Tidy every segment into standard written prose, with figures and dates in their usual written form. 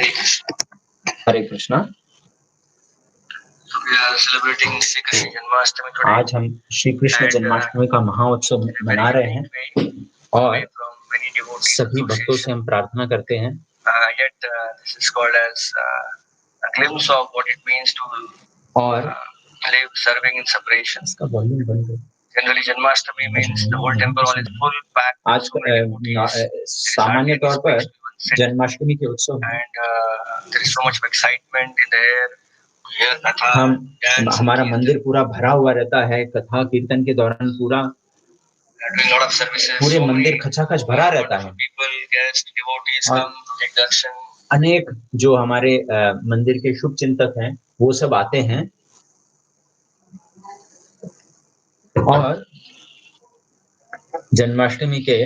Hare Krishna. We are celebrating Shri Krishna Janmashtami today. आज हम श्री कृष्ण जन्माष्टमी का महाउत्सव मना रहे हैं और From many devotees सभी भक्तों से हम प्रार्थना करते हैं। Yet this is called as a glimpse of what it means to और live serving in separation. इसका वॉल्यूम बंद करो। Generally, Janmashtami means the whole temple hall is full packed. आज सामान्य तौर पर जन्माष्टमी के उत्सव में And there is so much of excitement in the air. हमारा मंदिर पूरा भरा हुआ रहता है। कथा कीर्तन के दौरान पूरा पूरे मंदिर खचाखच भरा रहता है और अनेक जो हमारे मंदिर के शुभ चिंतक हैं वो सब आते हैं और जन्माष्टमी के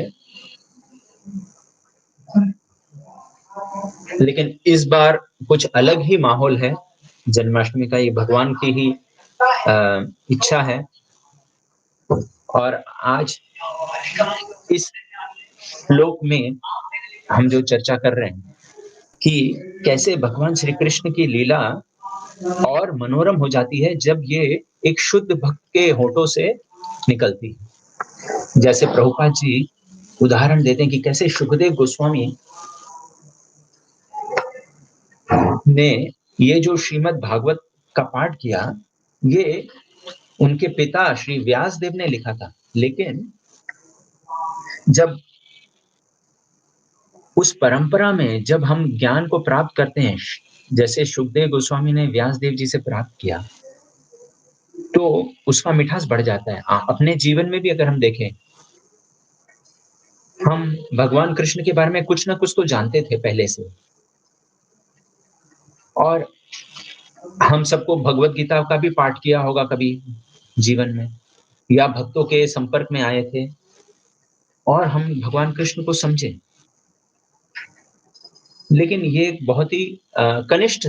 लेकिन इस बार कुछ अलग ही माहौल है। जन्माष्टमी का ये भगवान की ही इच्छा है और आज इस श्लोक में हम जो चर्चा कर रहे हैं कि कैसे भगवान श्री कृष्ण की लीला और मनोरम हो जाती है जब ये एक शुद्ध भक्त के होठों से निकलती है। जैसे प्रभुपाद जी उदाहरण देते हैं कि कैसे सुखदेव गोस्वामी ने ये जो श्रीमद् भागवत का पाठ किया, ये उनके पिता श्री व्यास देव ने लिखा था, लेकिन जब उस परंपरा में जब हम ज्ञान को प्राप्त करते हैं, जैसे सुखदेव गोस्वामी ने व्यास देव जी से प्राप्त किया, तो उसका मिठास बढ़ जाता है। अपने जीवन में भी अगर हम देखें, हम भगवान कृष्ण के बारे में कुछ ना कुछ तो जानते थे पहले से और हम सबको भगवत गीता का भी पाठ किया होगा कभी जीवन में या भक्तों के संपर्क में आए थे और हम भगवान कृष्ण को समझे। लेकिन ये एक बहुत ही कनिष्ठ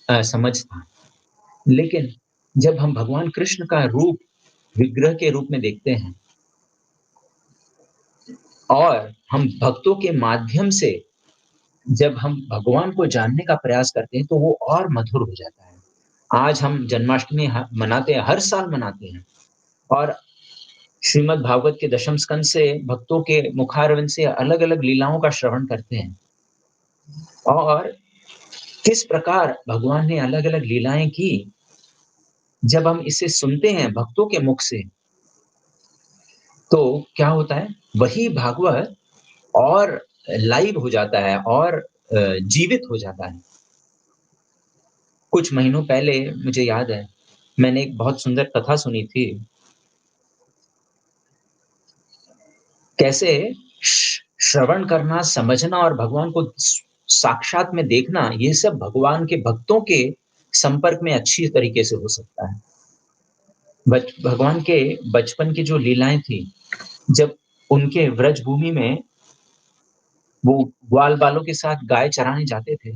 समझ था। लेकिन जब हम भगवान कृष्ण का रूप विग्रह के रूप में देखते हैं और हम भक्तों के माध्यम से जब हम भगवान को जानने का प्रयास करते हैं तो वो और मधुर हो जाता है। आज हम जन्माष्टमी मनाते हैं, हर साल मनाते हैं और श्रीमद् भागवत के दशम स्कंद से भक्तों के मुखारविंद से अलग-अलग लीलाओं का श्रवण करते हैं और किस प्रकार भगवान ने अलग-अलग लीलाएं की। जब हम इसे सुनते हैं भक्तों के मुख से, तो क्या होता है, वही भागवत और लाइव हो जाता है और जीवित हो जाता है। कुछ महीनों पहले मुझे याद है, मैंने एक बहुत सुंदर कथा सुनी थी। कैसे श्रवण करना, समझना और भगवान को साक्षात में देखना, ये सब भगवान के भक्तों के संपर्क में अच्छी तरीके से हो सकता है। भगवान के बचपन की जो लीलाएं थी, जब उनके व्रज भूमि में वो ग्वाल बालों के साथ गाय चराने जाते थे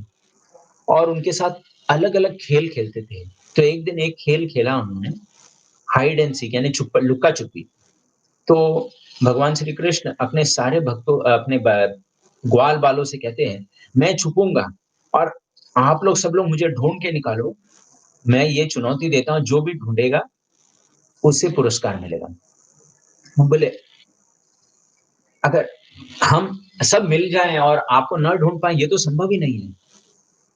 और उनके साथ अलग-अलग खेल खेलते थे। तो एक दिन एक खेल खेला उन्होंने, हाइड एंड सीक यानी लुक्का छुपी। तो भगवान श्री कृष्ण अपने सारे भक्तों अपने ग्वाल बालों से कहते हैं, मैं छुपूंगा और आप लोग सब लोग मुझे ढूंढ के निकालो। मैं ये चुनौती देता हूँ, जो भी ढूंढेगा उसे पुरस्कार मिलेगा। वो बोले अगर हम सब मिल जाएं और आपको न ढूंढ पाए, ये तो संभव ही नहीं है।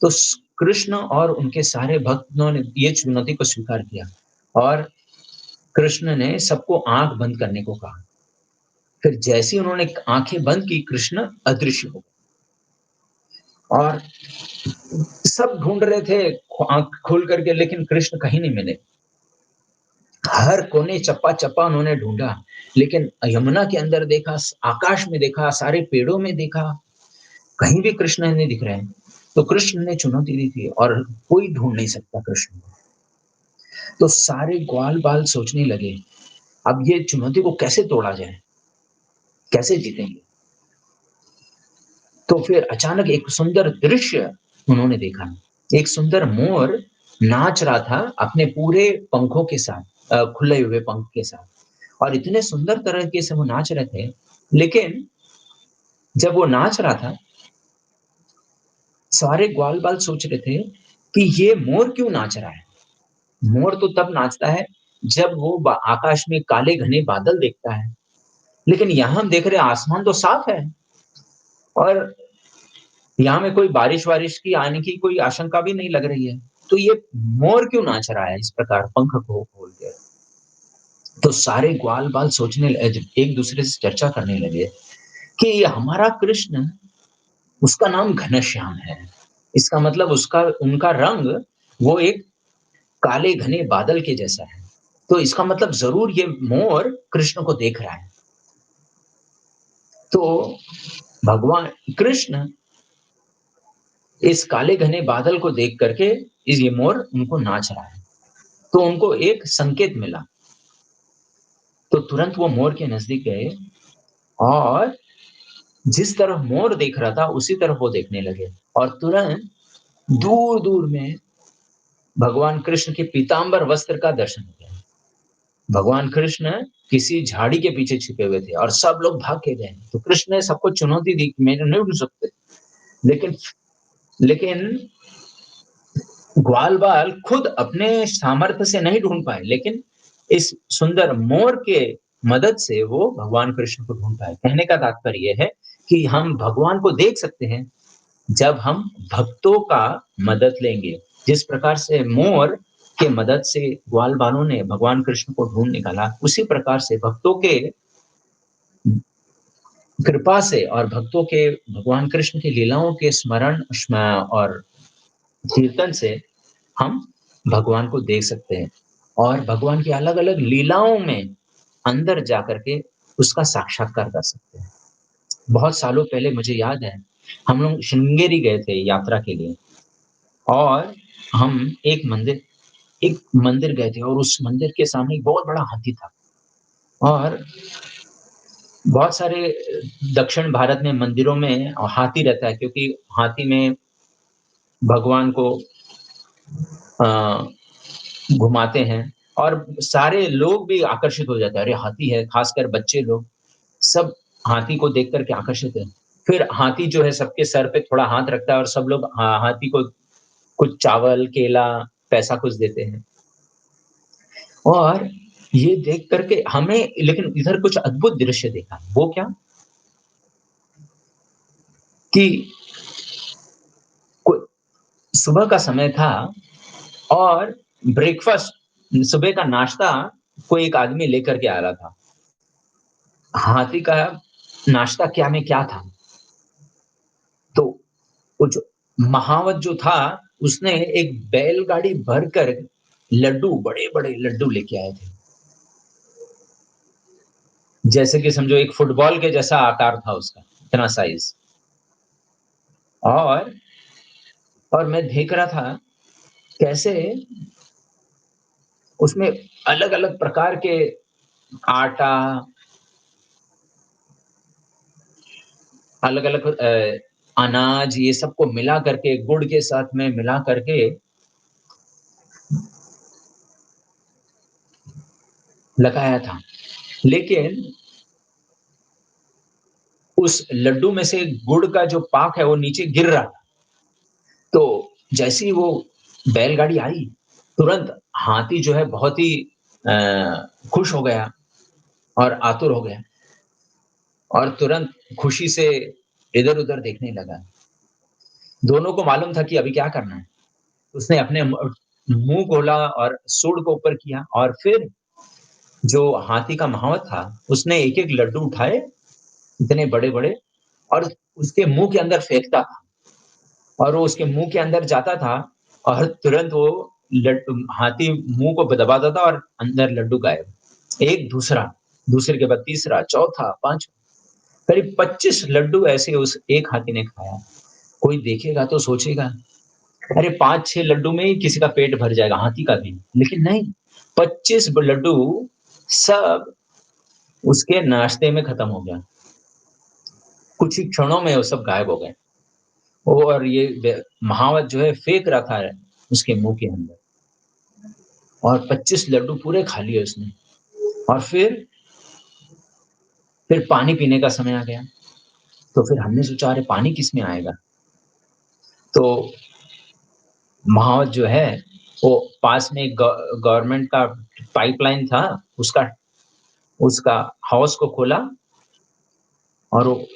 तो कृष्ण और उनके सारे भक्तों ने ये चुनौती को स्वीकार किया और कृष्ण ने सबको आंख बंद करने को कहा। फिर जैसे ही उन्होंने आंखें बंद की, कृष्ण अदृश्य हो गए और सब ढूंढ रहे थे आंख खोल करके, लेकिन कृष्ण कहीं नहीं मिले। हर कोने चप्पा चप्पा उन्होंने ढूंढा, लेकिन यमुना के अंदर देखा, आकाश में देखा, सारे पेड़ों में देखा, कहीं भी कृष्ण नहीं दिख रहे हैं। तो कृष्ण ने चुनौती दी थी और कोई ढूंढ नहीं सकता कृष्ण को। तो सारे ग्वाल बाल सोचने लगे, अब ये चुनौती को कैसे तोड़ा जाए, कैसे जीतेंगे। तो फिर अचानक एक सुंदर दृश्य उन्होंने देखा। एक सुंदर मोर नाच रहा था अपने पूरे पंखों के साथ, खुले हुए पंख के साथ, और इतने सुंदर तरीके से वो नाच रहे थे। लेकिन जब वो नाच रहा था सारे ग्वाल-बाल सोच रहे थे कि ये मोर क्यों नाच रहा है? मोर तो तब नाचता है जब वो आकाश में काले घने बादल देखता है। लेकिन यहाँ हम देख रहे हैं आसमान तो साफ है और यहाँ में कोई बारिश-वारिश की आने की कोई आशंका भी नहीं लग रही है। तो ये मोर क्यों नाच रहा है इस प्रकार पंख को खोल के? तो सारे ग्वाल-बाल सोचने एक-दूसरे से चर्चा करने लगे कि ये हमारा कृष्ण, उसका नाम घनश्याम है। इसका मतलब उसका उनका रंग वो एक काले घने बादल के जैसा है। तो इसका मतलब ज़रूर ये मोर कृष्ण को देख रहा है। तो भगवान कृष्ण इस काले घने बादल को देख कर के इस ये मोर उनको नाच रहा है। तो उनको एक संकेत मिला। तो तुरंत वो मोर के नज़दीक गए और जिस तरफ मोर देख रहा था उसी तरफ वो देखने लगे और तुरंत दूर-दूर में भगवान कृष्ण के पीतांबर वस्त्र का दर्शन हो गया। भगवान कृष्ण किसी झाड़ी के पीछे छिपे हुए थे और सब लोग भाग के गए। तो कृष्ण ने सबको चुनौती दी कि मेरे नहीं उड़ सकते। लेकिन लेकिन ग्वाल-बाल खुद अपने सामर्थ्य से नहीं ढूँढ पाए, लेकिन इस सुंदर मोर के मदद से वो भगवान कृष्ण को ढूँढ पाए। कहने का तात्पर्य ये है कि हम भगवान को देख सकते हैं, जब हम भक्तों का मदद लेंगे। जिस प्रकार से मोर के मदद से ग्वाल-बालों ने भगवान कृष्ण को ढूँढ निकाला, उसी प्रकार से भक्तों के कृपा से और भक्तों के भगवान कृष्ण की लीलाओं के स्मरण और कीर्तन से हम भगवान को देख सकते हैं और भगवान की अलग-अलग लीलाओं में अंदर जाकर के उसका साक्षात्कार कर सकते हैं। बहुत सालों पहले मुझे याद है, हम लोग श्रृंगेरी गए थे यात्रा के लिए और हम एक मंदिर गए थे और उस मंदिर के सामने एक बहुत बड़ा हाथी था और बहुत सारे दक्षिण भारत में मंदिरों में हाथी रहता है क्योंकि हाथी में भगवान को अ, घुमाते हैं और सारे लोग भी आकर्षित हो जाते हैं, अरे हाथी है, खासकर बच्चे लोग, सब हाथी को देख कर के आकर्षित हैं। फिर हाथी जो है सबके सर पे थोड़ा हाथ रखता है और सब लोग हाथी को कुछ चावल, केला, पैसा कुछ देते हैं। और ये देख कर के हमें लेकिन इधर कुछ अद्भुत दृश्य देखा, वो क्या? कि को सुबह का समय था और ब्रेकफ़ास्ट सुबह का नाश्ता कोई एक आदमी लेकर के आ रहा था। हाथी का नाश्ता क्या में क्या था? तो वो जो महावत जो था, उसने एक बैलगाड़ी भरकर लड्डू, बड़े-बड़े लड्डू लेके आए थे। जैसे कि समझो एक फुटबॉल के जैसा आकार था उसका, इतना साइज़। और और मैं देख रहा था कैसे उसमें अलग-अलग प्रकार के आटा, अलग-अलग अनाज ये सबको मिला करके गुड़ के साथ में मिला करके लगाया था। लेकिन उस लड्डू में से गुड़ का जो पाक है वो नीचे गिर रहा था। तो जैसे ही वो बैलगाड़ी आई, तुरंत हाथी जो है बहुत ही खुश हो गया और आतुर हो गया और तुरंत खुशी से इधर-उधर देखने लगा। दोनों को मालूम था कि अभी क्या करना है। उसने अपने मुँह खोला और सूँड़ को ऊपर किया और फिर जो हाथी का महावत था, उसने एक-एक लड्डू उठाए, इतने बड़े-बड़े और उसके मुँह के अंदर फेंकता था और वो उसके मुँह के अंदर जाता था और तुरंत वो हाथी मुँह को दबाता था और अंदर लड्डू गायब। एक दूसरा, दूसरे के बाद तीसरा, चौथा, पाँचवाँ, करीब 25 लड्डू ऐसे उस एक हाथी ने खाया। कोई देखेगा तो सोचेगा, अरे 5-6 लड्डू में ही किसी का पेट भर जाएगा, हाथी का भी। लेकिन नहीं, 25 लड्डू सब उसके नाश्ते में खत्म हो गया। कुछ ही क्षणों में वो सब गायब हो गए। और ये महावत जो है फेंक रहा था उसके मुँह के अंदर और 25 लड्डू पूरे खा लिए उसने। और फिर पानी पीने का समय आ गया। तो फिर हमने सोचा अरे पानी किसमें आएगा? तो माहौल जो है, वो पास में गवर्नमेंट का पाइपलाइन था, उसका उसका हौस को खोला और वो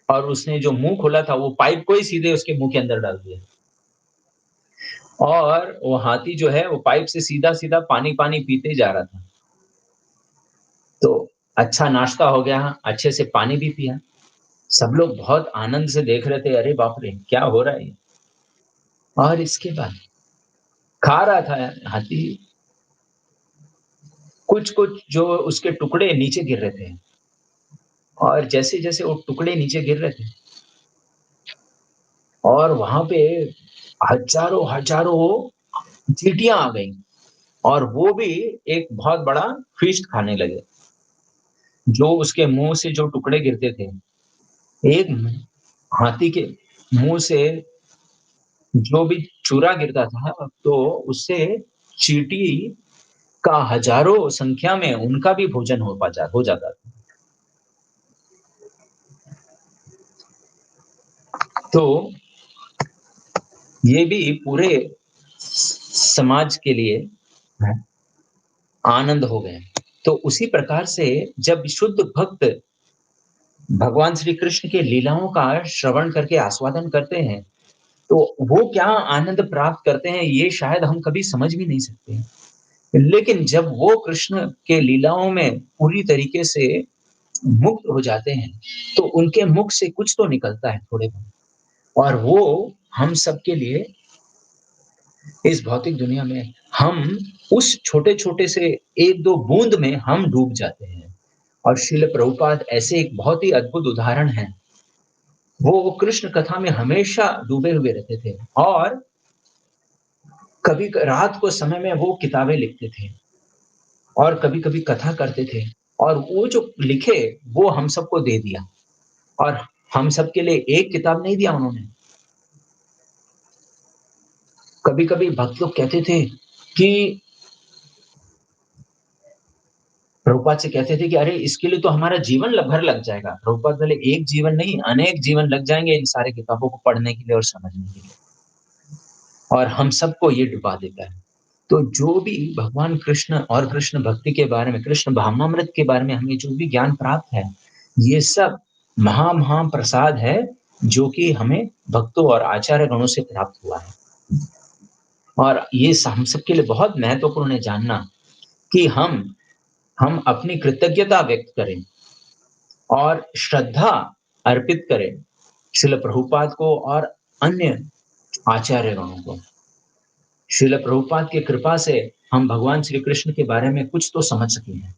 और उसने जो मुँह खोला था, वो पाइप को ही सीधे उसके मुँह के अंदर डाल दिया। और वो हाथी जो है, वो पाइप से सीधा-सीधा पानी-पानी पीते जा रहा था। तो अच्छा नाश्ता हो गया, अच्छे से पानी भी पिया। सब लोग बहुत आनंद से देख रहे थे, अरे बाप रे! क्या हो रहा है ये? और इसके बाद खा रहा था हाथी, कुछ-कुछ जो उसके टुकड़े नीचे गिर रहे थे और जैसे-जैसे वो टुकड़े नीचे गिर रहे थे और वहाँ पे हज़ारों-हज़ारों चींटियाँ आ गईं और वो भी एक बहुत बड़ा फ़ीस्ट खाने लगे। जो उसके मुँह से जो टुकड़े गिरते थे, एक हाथी के मुँह से जो भी चूरा गिरता था, तो उससे चींटी का हज़ारों संख्या में उनका भी भोजन हो जाता था। तो ये भी पूरे समाज के लिए हैं, आनंद हो गए। तो उसी प्रकार से जब शुद्ध भक्त भगवान श्री कृष्ण के लीलाओं का श्रवण करके आस्वादन करते हैं, तो वो क्या आनंद प्राप्त करते हैं, ये शायद हम कभी समझ भी नहीं सकते हैं। लेकिन जब वो कृष्ण के लीलाओं में पूरी तरीके से मुक्त हो जाते हैं, तो उनके मुख से कुछ तो निकलता है थोड़े बहुत और वो हम सबके लिए इस भौतिक दुनिया में हम उस छोटे-छोटे से 1-2 बूँद में हम डूब जाते हैं। और श्रील प्रभुपाद ऐसे एक बहुत ही अद्भुत उदाहरण हैं। वो कृष्ण कथा में हमेशा डूबे हुए रहते थे और कभी क रात को समय में वो किताबें लिखते थे और कभी-कभी कथा करते थे और वो जो लिखे, वो हम सबको दे दिया और हम सबके लिए एक किताब नहीं दिया उन्होंने। कभी-कभी भक्त लोग कहते थे कि प्रभुपाद से कहते थे कि अरे इसके लिए तो हमारा जीवन भर लग जाएगा। प्रभुपाद बोले एक जीवन नहीं, अनेक जीवन लग जाएँगे इन सारे किताबों को पढ़ने के लिए और समझने के लिए और हम सबको ये डुबा देता है। तो जो भी भगवान कृष्ण और कृष्ण भक्ति के बारे में, कृष्ण भावनामृत के बारे में हमें जो भी ज्ञान प्राप्त है, ये सब महाप्रसाद है, जो कि हमें भक्तों और आचार्य गणों से प्राप्त हुआ है। और ये हम सबके लिए बहुत महत्वपूर्ण है जानना कि हम अपनी कृतज्ञता व्यक्त करें और श्रद्धा अर्पित करें श्रील प्रभुपाद को और अन्य आचार्यगणों को। श्रील प्रभुपाद की कृपा से हम भगवान श्री कृष्ण के बारे में कुछ तो समझ सके हैं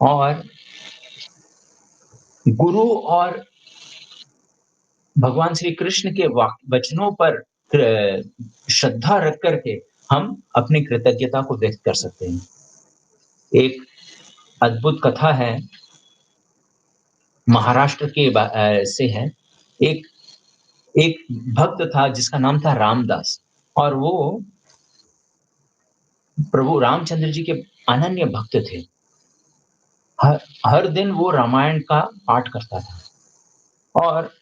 और गुरु और भगवान श्री कृष्ण के वचनों पर श्रद्धा रख करके हम अपनी कृतज्ञता को व्यक्त कर सकते हैं। एक अद्भुत कथा है, महाराष्ट्र के से है। एक एक भक्त था जिसका नाम था रामदास और वो प्रभु रामचंद्र जी के अनन्य भक्त थे। हर हर दिन वो रामायण का पाठ करता था और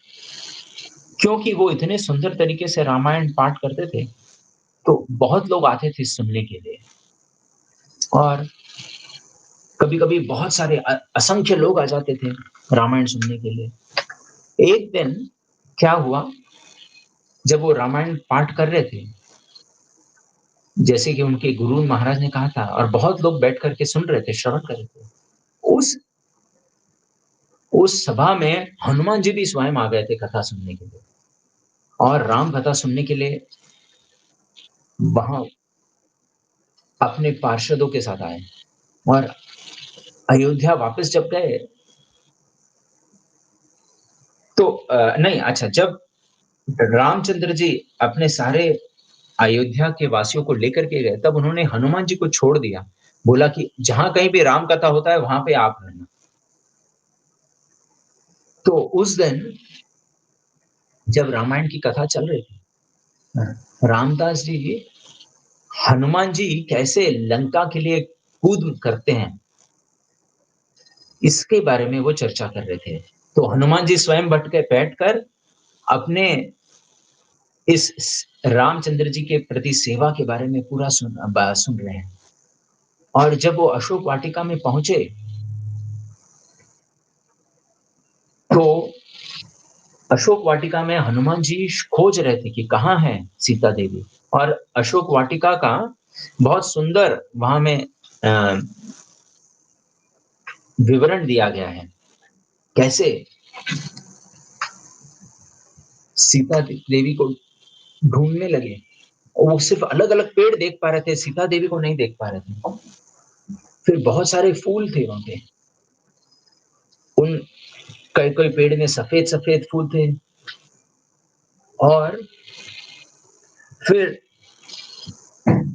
क्योंकि वो इतने सुंदर तरीके से रामायण पाठ करते थे, तो बहुत लोग आते थे सुनने के लिए और कभी-कभी बहुत सारे असंख्य लोग आ जाते थे रामायण सुनने के लिए। एक दिन क्या हुआ, जब वो रामायण पाठ कर रहे थे, जैसे कि उनके गुरु महाराज ने कहा था और बहुत लोग बैठ कर के सुन रहे थे, श्रवण कर रहे थे। उस उस सभा में हनुमान जी भी स्वयं आ गए थे कथा सुनने के लिए और राम कथा सुनने के लिए वहाँ अपने पार्षदों के साथ आए और अयोध्या वापस जब गए तो नहीं अच्छा जब रामचंद्र जी अपने सारे अयोध्या के वासियों को लेकर के गए, तब उन्होंने हनुमान जी को छोड़ दिया। बोला कि जहाँ कहीं भी राम कथा होता है, वहाँ पे आप रहना। तो उस दिन जब रामायण की कथा चल रही थी, रामदास जी हनुमान जी कैसे लंका के लिए कूद करते हैं, इसके बारे में वो चर्चा कर रहे थे। तो हनुमान जी स्वयं बैठकर अपने इस रामचंद्र जी के प्रति सेवा के बारे में पूरा सुन रहे हैं। और जब वो अशोक वाटिका में पहुँचे तो अशोक वाटिका में हनुमान जी खोज रहे थे कि कहाँ है सीता देवी। और अशोक वाटिका का बहुत सुंदर वहाँ में अ, विवरण दिया गया है। कैसे सीता देवी को ढूँढने लगे। वो सिर्फ़ अलग-अलग पेड़ देख पा रहे थे, सीता देवी को नहीं देख पा रहे थे। फिर बहुत सारे फूल थे वहाँ पे। उन कई-कई पेड़ में सफ़ेद-सफ़ेद फूल थे। और फिर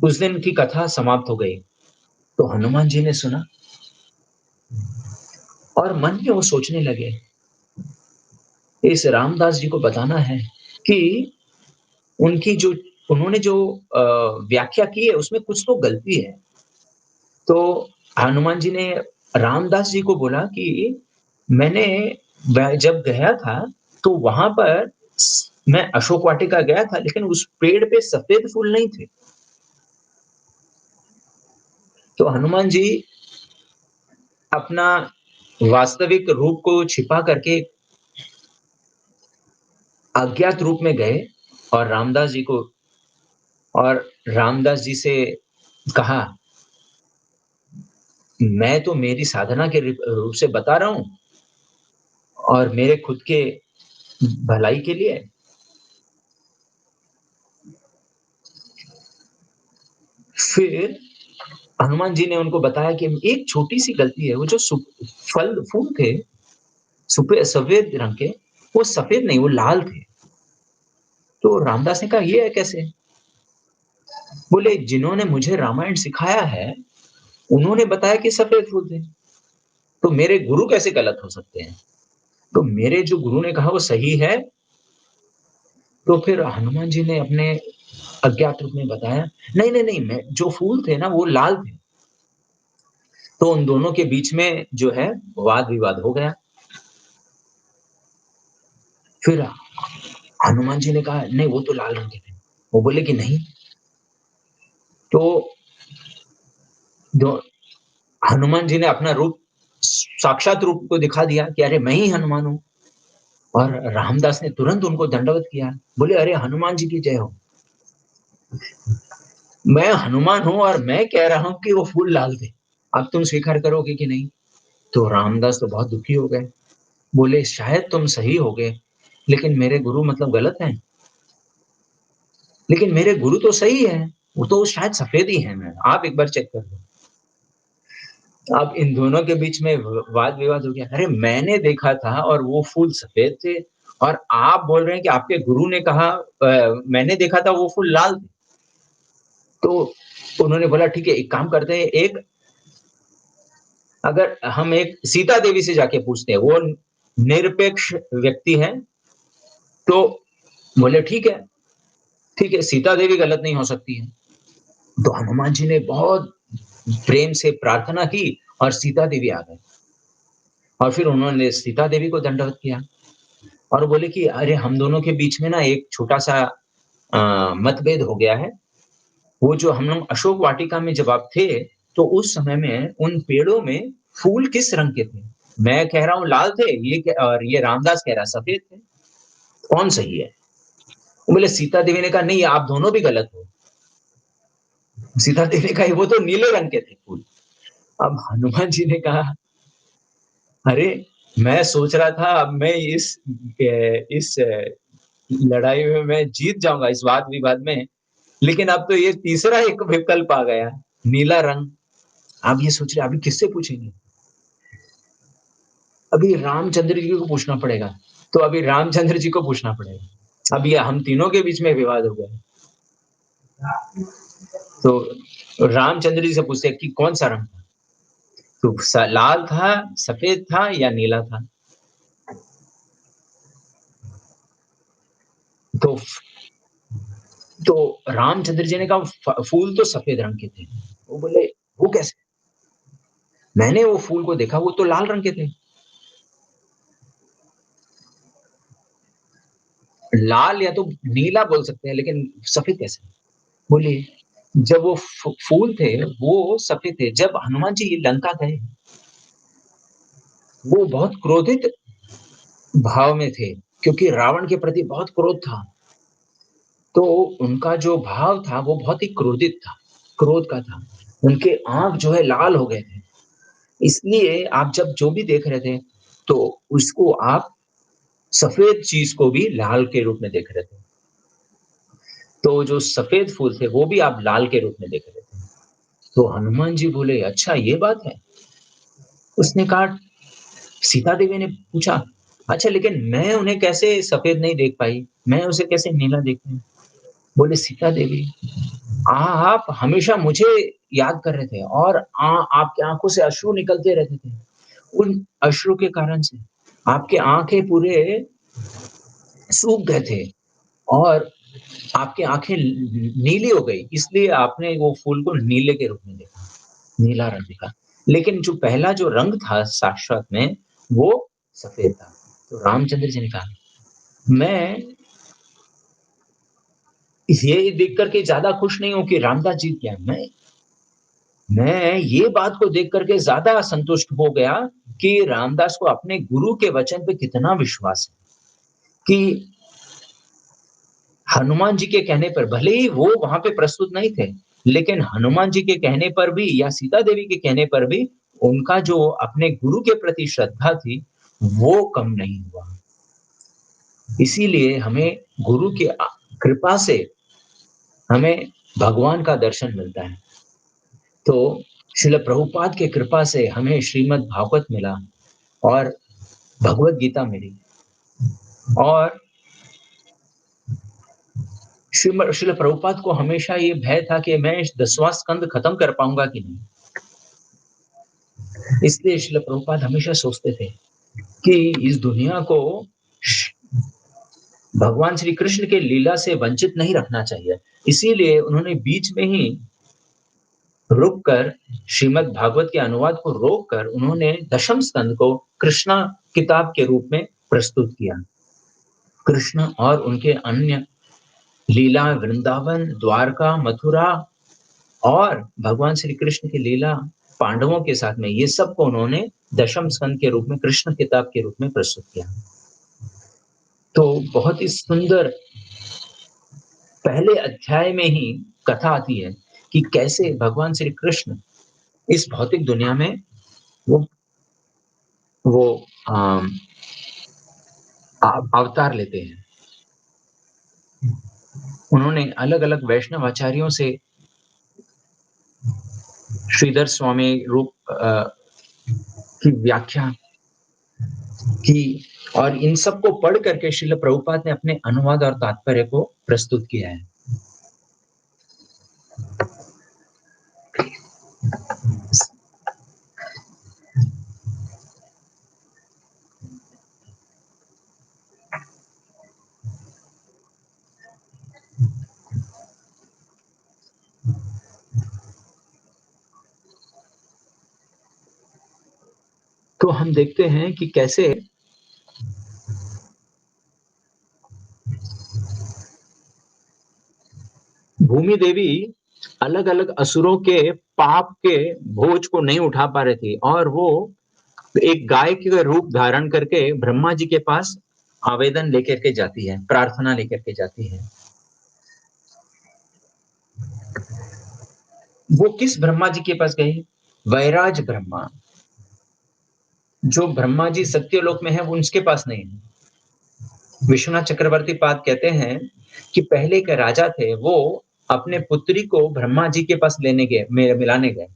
उस दिन की कथा समाप्त हो गई। तो हनुमान जी ने सुना और मन में वो सोचने लगे, इस रामदास जी को बताना है कि उनकी जो उन्होंने जो व्याख्या की है उसमें कुछ तो गलती है। तो हनुमान जी ने रामदास जी को बोला कि मैंने जब गया था तो वहाँ पर मैं अशोक वाटिका गया था, लेकिन उस पेड़ पे सफ़ेद फूल नहीं थे। तो हनुमान जी अपना वास्तविक रूप को छिपा करके अज्ञात रूप में गए और रामदास जी से कहा, मैं तो मेरी साधना के रूप से बता रहा हूँ और मेरे खुद के भलाई के लिए। फिर हनुमान जी ने उनको बताया कि एक छोटी-सी गलती है, वो जो फूल थे, सफ़ेद रंग के, वो सफ़ेद नहीं, वो लाल थे। तो रामदास ने कहा, ये है कैसे? बोले, जिन्होंने मुझे रामायण सिखाया है, उन्होंने बताया कि सफ़ेद फूल थे, तो मेरे गुरु कैसे गलत हो सकते हैं? तो मेरे जो गुरु ने कहा वो सही है। तो फिर हनुमान जी ने अपने अज्ञात रूप में बताया, नहीं, नहीं, नहीं, मैं जो फूल थे ना वो लाल थे। तो उन दोनों के बीच में जो है वाद-विवाद हो गया। फिर हनुमान जी ने कहा, नहीं वो तो लाल रंग के थे। वो बोले कि नहीं। तो दो हनुमान जी ने अपना रूप साक्षात रूप को दिखा दिया कि अरे मैं ही हनुमान हूँ। और रामदास ने तुरंत उनको दंडवत किया। बोले, अरे हनुमान जी की जय हो। मैं हनुमान हूँ और मैं कह रहा हूँ कि वो फूल लाल थे। अब तुम स्वीकार करोगे कि नहीं? तो रामदास तो बहुत दुखी हो गए। बोले, शायद तुम सही होगे, लेकिन मेरे गुरु मतलब गलत हैं। लेकिन मेरे गुरु तो सही हैं, वो तो शायद सफ़ेद ही हैं मैं, आप एक बार चेक कर लो। अब इन दोनों के बीच में वाद-विवाद हो गया। अरे मैंने देखा था और वो फूल सफ़ेद थे और आप बोल रहे हैं कि आपके गुरु ने कहा मैंने देखा था वो फूल लाल थे। तो उन्होंने बोला ठीक है, एक काम करते हैं, एक अगर हम एक सीता देवी से जाके पूछते हैं, वो निरपेक्ष व्यक्ति हैं, तो बोले ठीक है, सीता देवी गलत नहीं हो सकती है। तो हनुमान जी ने बहुत प्रेम से प्रार्थना की और सीता देवी आ गए। और फिर उन्होंने सीता देवी को दंडवत किया और बोले कि अरे हम दोनों के बीच में ना एक छोटा-सा मतभेद हो गया है। वो जो हम लोग अशोक वाटिका में जब आप थे, तो उस समय में उन पेड़ों में फूल किस रंग के थे? मैं कह रहा हूँ लाल थे, और ये रामदास कह रहा है सफ़ेद थे। कौन सही है? बोले सीता देवी ने कहा नहीं आप दोनों भी गलत हो। सीता देवी ने कहा वो तो नीले रंग के थे फूल। अब हनुमान जी ने कहा, अरे! मैं सोच रहा था अब मैं इस लड़ाई में मैं जीत जाऊँगा इस वाद-विवाद में, लेकिन अब तो ये तीसरा एक विकल्प आ गया, नीला रंग। आप ये सोच रहे हैं अभी किससे पूछेंगे? अभी रामचंद्र जी को पूछना पड़ेगा। तो अभी रामचंद्र जी को पूछना पड़ेगा। अब ये हम तीनों के बीच में विवाद हो गया। तो रामचंद्र जी से पूछते हैं कि कौन-सा रंग था? तो लाल था, सफ़ेद था या नीला था? तो तो रामचंद्र जी ने कहा फूल तो सफ़ेद रंग के थे। वो बोले, वो कैसे? मैंने वो फूल को देखा वो तो लाल रंग के थे। लाल या तो नीला बोल सकते हैं, लेकिन सफ़ेद कैसे? बोलिए। जब वो फूल थे, वो सफ़ेद थे। जब हनुमान जी लंका गए, वो बहुत क्रोधित भाव में थे, क्योंकि रावण के प्रति बहुत क्रोध था। तो उनका जो भाव था, वो बहुत ही क्रोधित था, क्रोध का था। उनके आँख जो है लाल हो गए थे। इसलिए आप जब जो भी देख रहे थे, तो उसको आप सफ़ेद चीज़ को भी लाल के रूप में देख रहे थे। तो जो सफ़ेद फूल थे, वो भी आप लाल के रूप में देख रहे थे। तो हनुमान जी बोले, "अच्छा ये बात है?" उसने कहा, सीता देवी ने पूछा, "अच्छा लेकिन मैं उन्हें कैसे सफ़ेद नहीं देख पाई? मैं उसे कैसे नीला देख पाई?" बोले, "सीता देवी, आप हमेशा मुझे याद कर रहे थे और आपकी आँखों से अश्रु निकलते रहते थे। उन अश्रु के कारण से आपकी आँखें पूरे सूख गए थे और आपकी आँखें नीली हो गई, इसलिए आपने वो फूल को नीले के रूप में देखा, नीला रंग दिखा। लेकिन जो पहला जो रंग था साक्षात में, वो सफ़ेद था।" तो रामचंद्र जी ने कहा, "मैं ये देख कर के ज़्यादा खुश नहीं हूँ कि रामदास जीत गया। मैं ये बात को देख कर के ज़्यादा संतुष्ट हो गया कि रामदास को अपने गुरु के वचन पे कितना विश्वास है, कि हनुमान जी के कहने पर भले ही वो वहाँ पे प्रस्तुत नहीं थे, लेकिन हनुमान जी के कहने पर भी या सीता देवी के कहने पर भी उनका जो अपने गुरु के प्रति श्रद्धा थी, वो कम नहीं हुआ। इसीलिए हमें गुरु की कृपा से हमें भगवान का दर्शन मिलता है। तो श्रील प्रभुपाद की कृपा से हमें श्रीमद् भागवत मिला और भगवत गीता मिली और श्रील प्रभुपाद को हमेशा ये भय था कि मैं इस 10वां स्कंद खत्म कर पाऊँगा कि नहीं। इसलिए श्रील प्रभुपाद हमेशा सोचते थे कि इस दुनिया को श भगवान श्री कृष्ण के लीला से वंचित नहीं रखना चाहिए। इसीलिए उन्होंने बीच में ही रुक कर श्रीमद् भागवत के अनुवाद को रोक कर उन्होंने दशम स्कंद को कृष्णा किताब के रूप में प्रस्तुत किया। कृष्ण और उनके अन्य लीला वृंदावन, द्वारका, मथुरा और भगवान श्री कृष्ण की लीला पांडवों के साथ में, ये सब को उन्होंने दशम स्कंद के रूप में, कृष्ण किताब के रूप में प्रस्तुत किया। तो बहुत ही सुंदर पहले अध्याय में ही कथा आती है कि कैसे भगवान श्री कृष्ण इस भौतिक दुनिया में वो वो अम, अवतार लेते हैं। उन्होंने अलग-अलग वैष्णव आचार्यों से श्रीधर स्वामी रूप की व्याख्या की और इन सब को पढ़ करके श्रील प्रभुपाद ने अपने अनुवाद और तात्पर्य को प्रस्तुत किया है। तो हम देखते हैं कि कैसे भूमि देवी अलग-अलग असुरों के पाप के बोझ को नहीं उठा पा रही थी और वो एक गाय के रूप धारण करके ब्रह्मा जी के पास आवेदन लेकर के जाती है, प्रार्थना लेकर के जाती है। वो किस ब्रह्मा जी के पास गई? वैराज ब्रह्मा, जो ब्रह्मा जी सत्यलोक में है, वो उसके पास नहीं है। विश्वनाथ चक्रवर्ती पाद कहते हैं कि पहले के राजा थे, वो अपने पुत्री को ब्रह्मा जी के पास लेने गए, मिलाने गए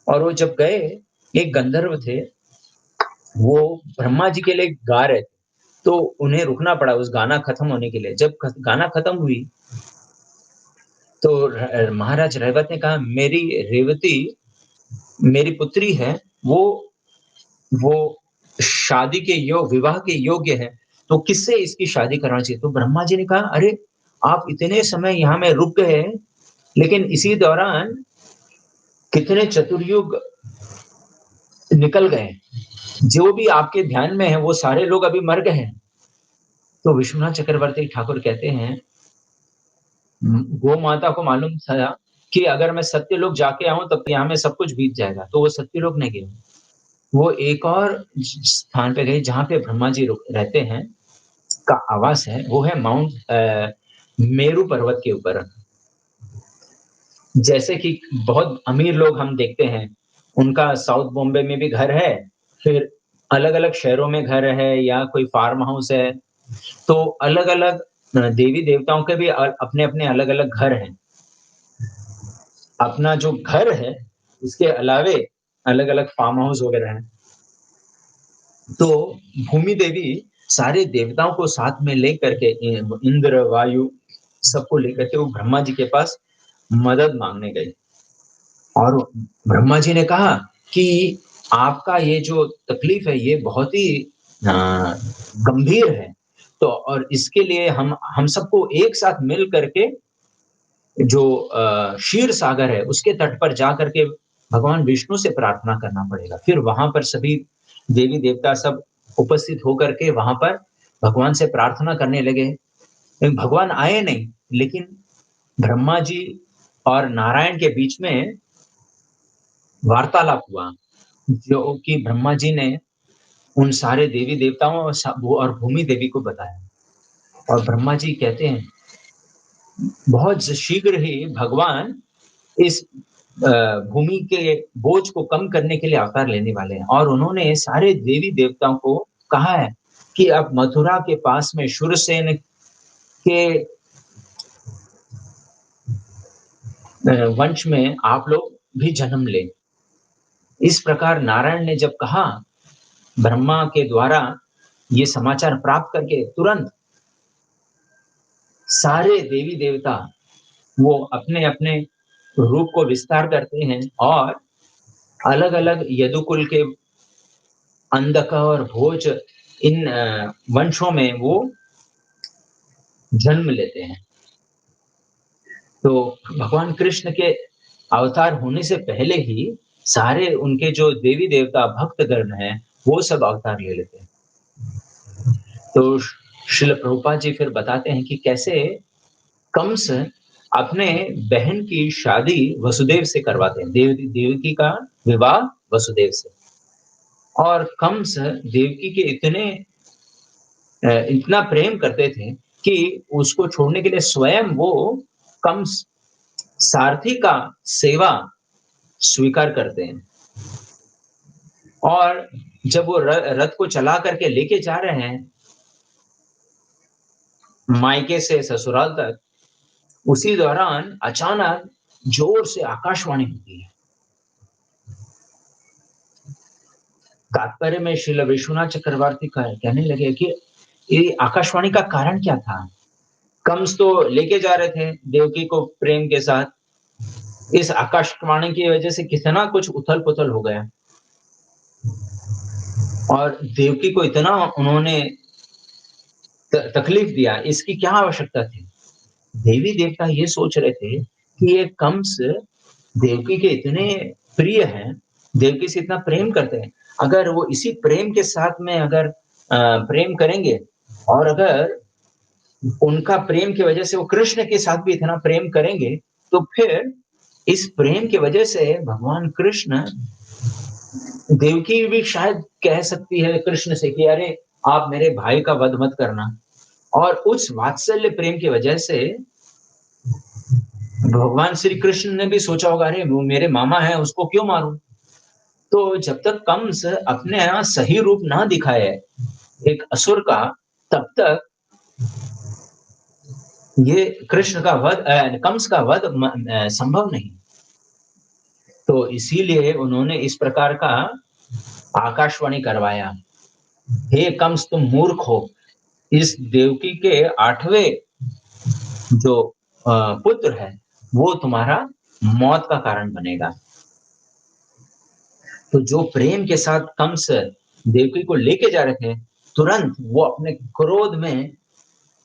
और वो जब गए, एक गंधर्व थे, वो ब्रह्मा जी के लिए गा रहे थे, तो उन्हें रुकना पड़ा उस गाना खत्म होने के लिए। जब गाना खत्म हुई, तो महाराज रैवत ने कहा, मेरी रेवती मेरी पुत्री है, वो शादी के विवाह के योग्य है, तो किससे इसकी शादी करानी चाहिए? तो ब्रह्मा जी ने कहा, "अरे! आप इतने समय यहाँ में रुक गए, लेकिन इसी दौरान कितने चतुर्युग निकल गए। जो भी आपके ध्यान में है, वो सारे लोग अभी मर गए हैं। तो विश्वनाथ चक्रवर्ती ठाकुर कहते हैं, गौ माता को मालूम था कि अगर मैं सत्यलोक जाके आऊँ तब यहाँ में सब कुछ बीत जाएगा, तो वो सत्यलोक नहीं गए। वो एक और स्थान पे गए जहाँ पे ब्रह्मा जी रहते हैं, का आवास है, वो है मेरू पर्वत के ऊपर। जैसे कि बहुत अमीर लोग हम देखते हैं, उनका साउथ बॉम्बे में भी घर है, फिर अलग-अलग शहरों में घर है या कोई फार्म हाउस है, तो अलग-अलग देवी-देवताओं के भी अपने-अपने अलग-अलग घर हैं। अपना जो घर है, उसके अलावे अलग-अलग फार्म हाउस वगैरह हैं। तो भूमि देवी सारे देवताओं को साथ में लेकर के इंद्र, वायु सबको लेकर के वो ब्रह्मा जी के पास मदद माँगने गए। और ब्रह्मा जी ने कहा कि आपका ये जो तकलीफ है ये बहुत ही अ, गंभीर है। तो और इसके लिए हम सबको एक साथ मिल करके जो क्षीर सागर है उसके तट पर जा करके भगवान विष्णु से प्रार्थना करना पड़ेगा। फिर वहाँ पर सभी देवी-देवता सब उपस्थित होकर के वहाँ पर भगवान से प्रार्थना करने लगे। लेकिन भगवान आए नहीं, लेकिन ब्रह्मा जी और नारायण के बीच में वार्तालाप हुआ, जो कि ब्रह्मा जी ने उन सारे देवी-देवताओं और वो और भूमि देवी को बताया। और ब्रह्मा जी कहते हैं, बहुत शीघ्र ही भगवान इस भूमि के बोझ को कम करने के लिए अवतार लेने वाले हैं और उन्होंने सारे देवी-देवताओं को कहा है कि अब मथुरा के पास में शूरसेन के वंश में आप लोग भी जन्म लें। इस प्रकार नारायण ने जब कहा, ब्रह्मा के द्वारा ये समाचार प्राप्त करके तुरंत सारे देवी-देवता वो अपने-अपने रूप को विस्तार करते हैं और अलग-अलग यदुकुल के अंधक और भोज इन वंशों में वो जन्म लेते हैं। तो भगवान कृष्ण के अवतार होने से पहले ही सारे उनके जो देवी-देवता भक्तगण हैं, वो सब अवतार ले लेते हैं। तो श्रील प्रभुपाद जी फिर बताते हैं कि कैसे कंस अपने बहन की शादी वसुदेव से करवाते हैं। देवकी का विवाह वसुदेव से। और कंस देवकी के इतना प्रेम करते थे कि उसको छोड़ने के लिए स्वयं वो कंस सारथी का सेवा स्वीकार करते हैं। और जब वो रथ को चला करके लेके जा रहे हैं मायके से ससुराल तक, उसी दौरान अचानक जोर से आकाशवाणी होती है। तात्पर्य में श्रील विश्वनाथ चक्रवर्ती कहने लगे कि ये आकाशवाणी का कारण क्या था? कंस तो लेके जा रहे थे देवकी को प्रेम के साथ। इस आकाशवाणी की वजह से कितना कुछ उथल-पुथल हो गया। और देवकी को इतना उन्होंने तकलीफ दिया, इसकी क्या आवश्यकता थी? देवी-देवता ये सोच रहे थे कि ये कंस देवकी के इतने प्रिय हैं, देवकी से इतना प्रेम करते हैं, अगर वो इसी प्रेम के साथ में अगर प्रेम करेंगे और अगर उनका प्रेम की वजह से वो कृष्ण के साथ भी इतना प्रेम करेंगे, तो फिर इस प्रेम की वजह से भगवान कृष्ण देवकी भी शायद कह सकती है कृष्ण से कि अरे! आप मेरे भाई का वध मत करना। और उस वात्सल्य प्रेम की वजह से भगवान श्री कृष्ण ने भी सोचा होगा, अरे! वो मेरे मामा हैं, उसको क्यों मारूँ? तो जब तक कंस अपने यहाँ सही रूप ना दिखाए एक असुर का, तब तक ये कृष्ण का वध कंस का वध संभव नहीं। तो इसीलिए उन्होंने इस प्रकार का आकाशवाणी करवाया। हे कंस तुम मूर्ख हो, इस देवकी के 8वें जो पुत्र है, वो तुम्हारा मौत का कारण बनेगा। तो जो प्रेम के साथ कंस देवकी को लेके जा रहे थे, तुरंत वो अपने क्रोध में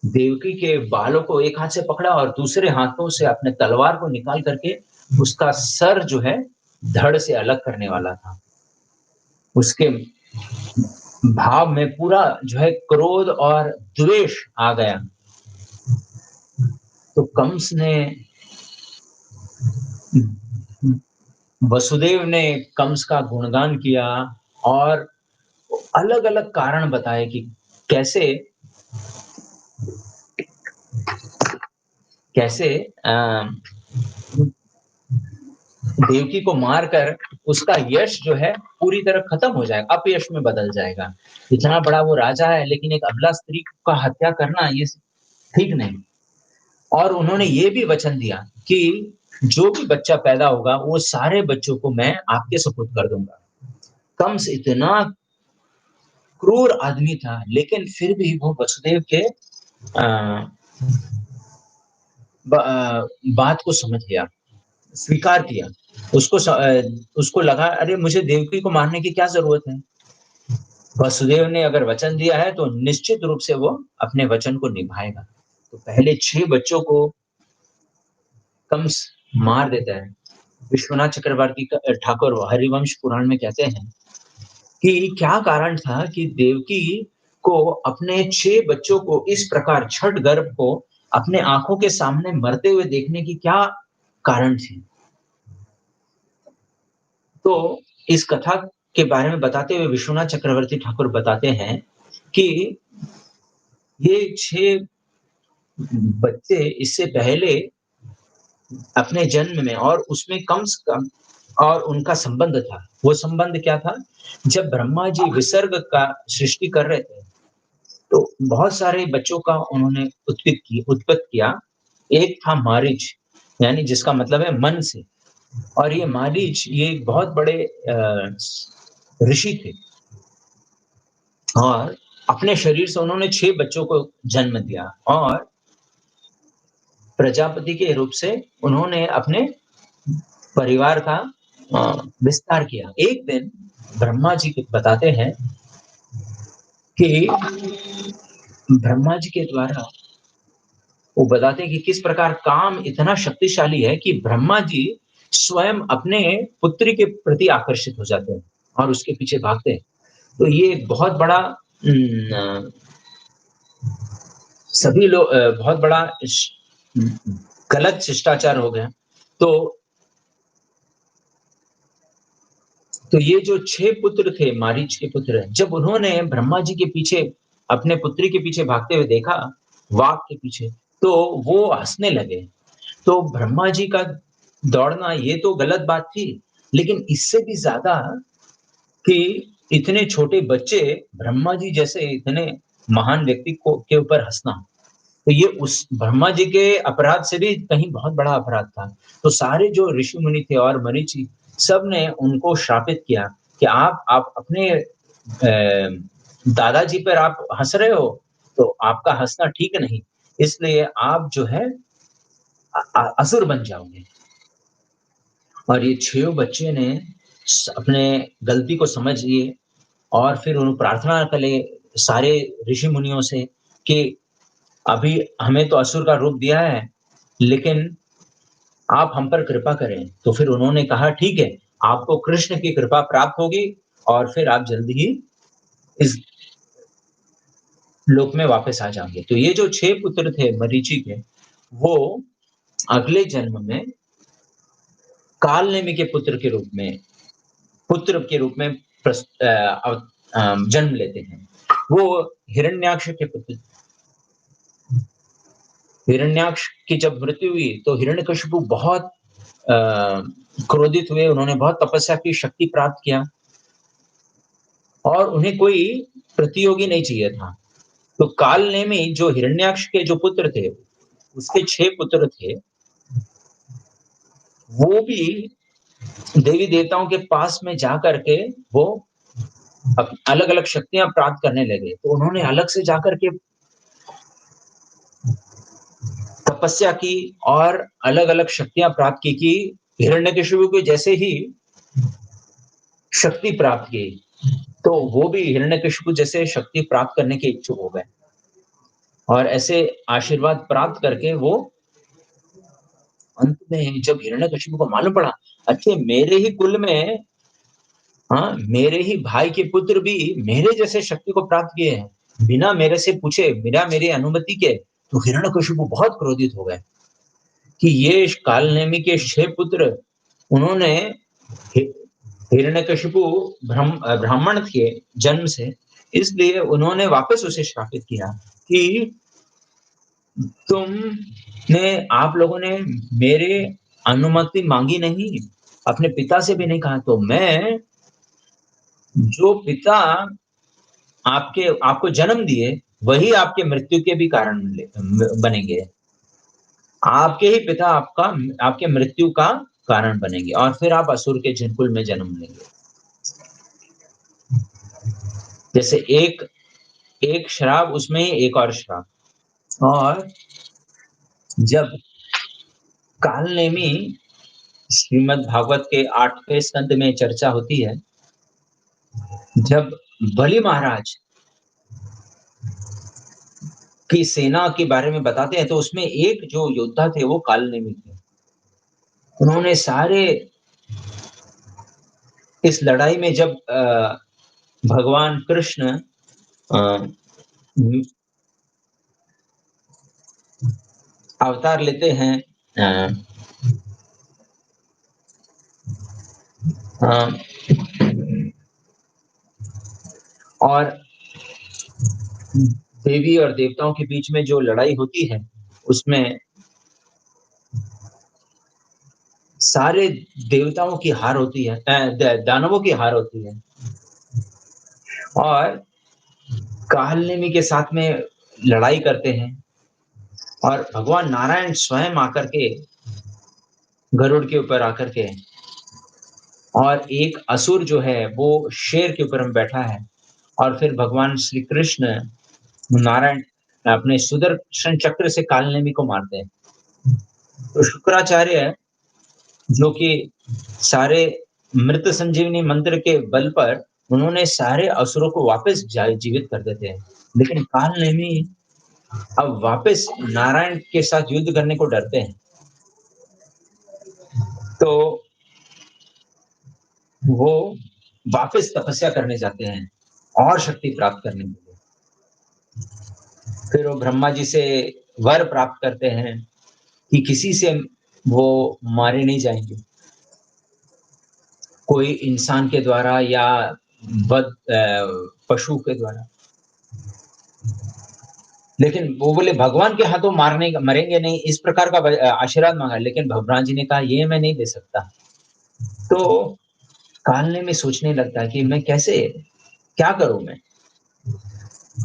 देवकी के बालों को एक हाथ से पकड़ा और दूसरे हाथों से अपने तलवार को निकाल करके उसका सर जो है धड़ से अलग करने वाला था। उसके भाव में पूरा जो है क्रोध और द्वेष आ गया। तो कंस ने वसुदेव ने कंस का गुणगान किया और अलग-अलग कारण बताए कि कैसे कैसे देवकी को मारकर उसका यश जो है पूरी तरह खत्म हो जाएगा, अपयश में बदल जाएगा। इतना बड़ा वो राजा है लेकिन एक अबला स्त्री का हत्या करना ये ठीक नहीं। और उन्होंने ये भी वचन दिया कि जो भी बच्चा पैदा होगा वो सारे बच्चों को मैं आपके सुपुर्द कर दूँगा। कंस इतना क्रूर आदमी था लेकिन फिर भी वो वसुदेव के अ, बात को समझ गया, स्वीकार किया। उसको लगा अरे मुझे देवकी को मारने की क्या ज़रूरत है? वसुदेव ने अगर वचन दिया है तो निश्चित रूप से वो अपने वचन को निभाएगा। तो पहले 6 बच्चों को कंस मार देता है। विश्वनाथ चक्रवर्ती ठाकुर हरिवंश पुराण में कहते हैं कि क्या कारण था कि देवकी को अपने 6 बच्चों को इस प्रकार छठ गर्भ को अपने आँखों के सामने मरते हुए देखने की क्या कारण थी? तो इस कथा के बारे में बताते हुए विश्वनाथ चक्रवर्ती ठाकुर बताते हैं कि ये 6 बच्चे इससे पहले अपने जन्म में और उसमें कम से कम और उनका संबंध था। वो संबंध क्या था? जब ब्रह्मा जी विसर्ग का सृष्टि कर रहे थे, तो बहुत सारे बच्चों का उन्होंने उत्पत्ति किया। एक था मारीच, यानी जिसका मतलब है मन से और ये मारीच ये एक बहुत बड़े ऋषि थे और अपने शरीर से उन्होंने 6 बच्चों को जन्म दिया और प्रजापति के रूप से उन्होंने अपने परिवार का विस्तार किया। एक दिन ब्रह्मा जी बताते हैं कि ब्रह्मा जी के द्वारा वो बताते हैं कि किस प्रकार काम इतना शक्तिशाली है कि ब्रह्मा जी स्वयं अपने पुत्री के प्रति आकर्षित हो जाते हैं और उसके पीछे भागते हैं। तो ये बहुत बड़ा सभी लोग बहुत बड़ा गलत शिष्टाचार हो गया। तो तो ये जो 6 पुत्र थे, मारीच के पुत्र, जब उन्होंने ब्रह्मा जी के पीछे अपने पुत्री के पीछे भागते हुए देखा, वाघ के पीछे, तो वो हँसने लगे। तो ब्रह्मा जी का दौड़ना ये तो गलत बात थी, लेकिन इससे भी ज़्यादा कि इतने छोटे बच्चे ब्रह्मा जी जैसे इतने महान व्यक्ति को के ऊपर हँसना, तो ये उस ब्रह्मा जी के अपराध से भी कहीं बहुत बड़ा अपराध था। तो सारे जो ऋषि-मुनि थे और मरीचि, सब ने उनको श्रापित किया कि आप अपने दादाजी पर आप हँस रहे हो, तो आपका हँसना ठीक नहीं। इसलिए आप जो है असुर बन जाओगे। और ये 6 बच्चे ने अपने गलती को समझ लिए और फिर उन्होंने प्रार्थना करे सारे ऋषि मुनियों से कि अभी हमें तो असुर का रूप दिया है, लेकिन आप हम पर कृपा करें। तो फिर उन्होंने कहा ठीक है, आपको कृष्ण की कृपा प्राप्त होगी और फिर आप जल्द ही इस लोक में वापस आ जाओगे। तो ये जो 6 पुत्र थे मरीचि के, वो अगले जन्म में कालनेमि के पुत्र के रूप में जन्म लेते हैं। वो हिरण्याक्ष के पुत्र हिरण्याक्ष की जब मृत्यु हुई तो हिरण्यकशिपु बहुत अ, क्रोधित हुए, उन्होंने बहुत तपस्या की, शक्ति प्राप्त किया और उन्हें कोई प्रतियोगी नहीं चाहिए था। तो कालनेमि जो हिरण्याक्ष के जो पुत्र थे, उसके 6 पुत्र थे, वो भी देवी-देवताओं के पास में जाकर के वो अलग-अलग शक्तियाँ प्राप्त करने लगे। तो उन्होंने अलग से जाकर के तपस्या की और अलग-अलग शक्तियाँ प्राप्त की कि हिरण्यकशिपु के जैसे ही शक्ति प्राप्त की। तो वो भी हिरण्यकशिपु जैसे शक्ति प्राप्त करने के इच्छुक हो गए और ऐसे आशीर्वाद प्राप्त करके वो अंत में जब हिरण्यकशिपु को मालूम पड़ा, अच्छे मेरे ही कुल में हाँ, मेरे ही भाई के पुत्र भी मेरे जैसे शक्ति को प्राप्त किए हैं, बिना मेरे से पूछे, बिना मेरी अनुमति के। तो हिरण्यकशिपु बहुत क्रोधित हो गए कि ये कालनेमी के 6 पुत्र उन्होंने हि हिरण्यकशिपु ब्राह्मण थे जन्म से, इसलिए उन्होंने वापस उसे श्रापित किया कि तुमने आप लोगों ने मेरे अनुमति माँगी नहीं, अपने पिता से भी नहीं कहा, तो मैं जो पिता आपको जन्म दिए, वही आपके मृत्यु के भी कारण बनेंगे। आपके ही पिता आपके मृत्यु का कारण बनेंगे और फिर आप असुर के जनकुल में जन्म लेंगे। जैसे एक एक श्राप उसमें ही एक और श्राप। और जब कालनेमी श्रीमद् भागवत के 8वें स्कंद में चर्चा होती है, जब बलि महाराज की सेना के बारे में बताते हैं, तो उसमें एक जो योद्धा थे, वो कालनेमी थे। उन्होंने सारे इस लड़ाई में जब भगवान कृष्ण अ, अवतार लेते हैं अ, अ, और देवी और देवताओं के बीच में जो लड़ाई होती है, उसमें सारे देवताओं की हार होती है, दानवों की हार होती है। और कालनेमी के साथ में लड़ाई करते हैं और भगवान नारायण स्वयं आकर के गरुड़ के ऊपर आकर के और एक असुर जो है वो शेर के ऊपर में बैठा है और फिर भगवान श्री कृष्ण नारायण अपने सुदर्शन चक्र से कालनेमी को मारते हैं। तो शुक्राचार्य जो कि सारे मृत संजीवनी मंत्र के बल पर उन्होंने सारे असुरों को वापस जीवित कर देते हैं। लेकिन कालनेमी अब वापस नारायण के साथ युद्ध करने को डरते हैं। तो वो वापस तपस्या करने जाते हैं और शक्ति प्राप्त करने के लिए। फिर वो ब्रह्मा जी से वर प्राप्त करते हैं कि किसी से वो मारे नहीं जाएँगे। कोई इंसान के द्वारा या पशु के द्वारा। लेकिन वो बोले भगवान के हाथों मरेंगे नहीं, इस प्रकार का आशीर्वाद माँगा, लेकिन भगवान जी ने कहा ये मैं नहीं दे सकता। तो कालने में सोचने लगता है कि मैं कैसे क्या करूँ मैं?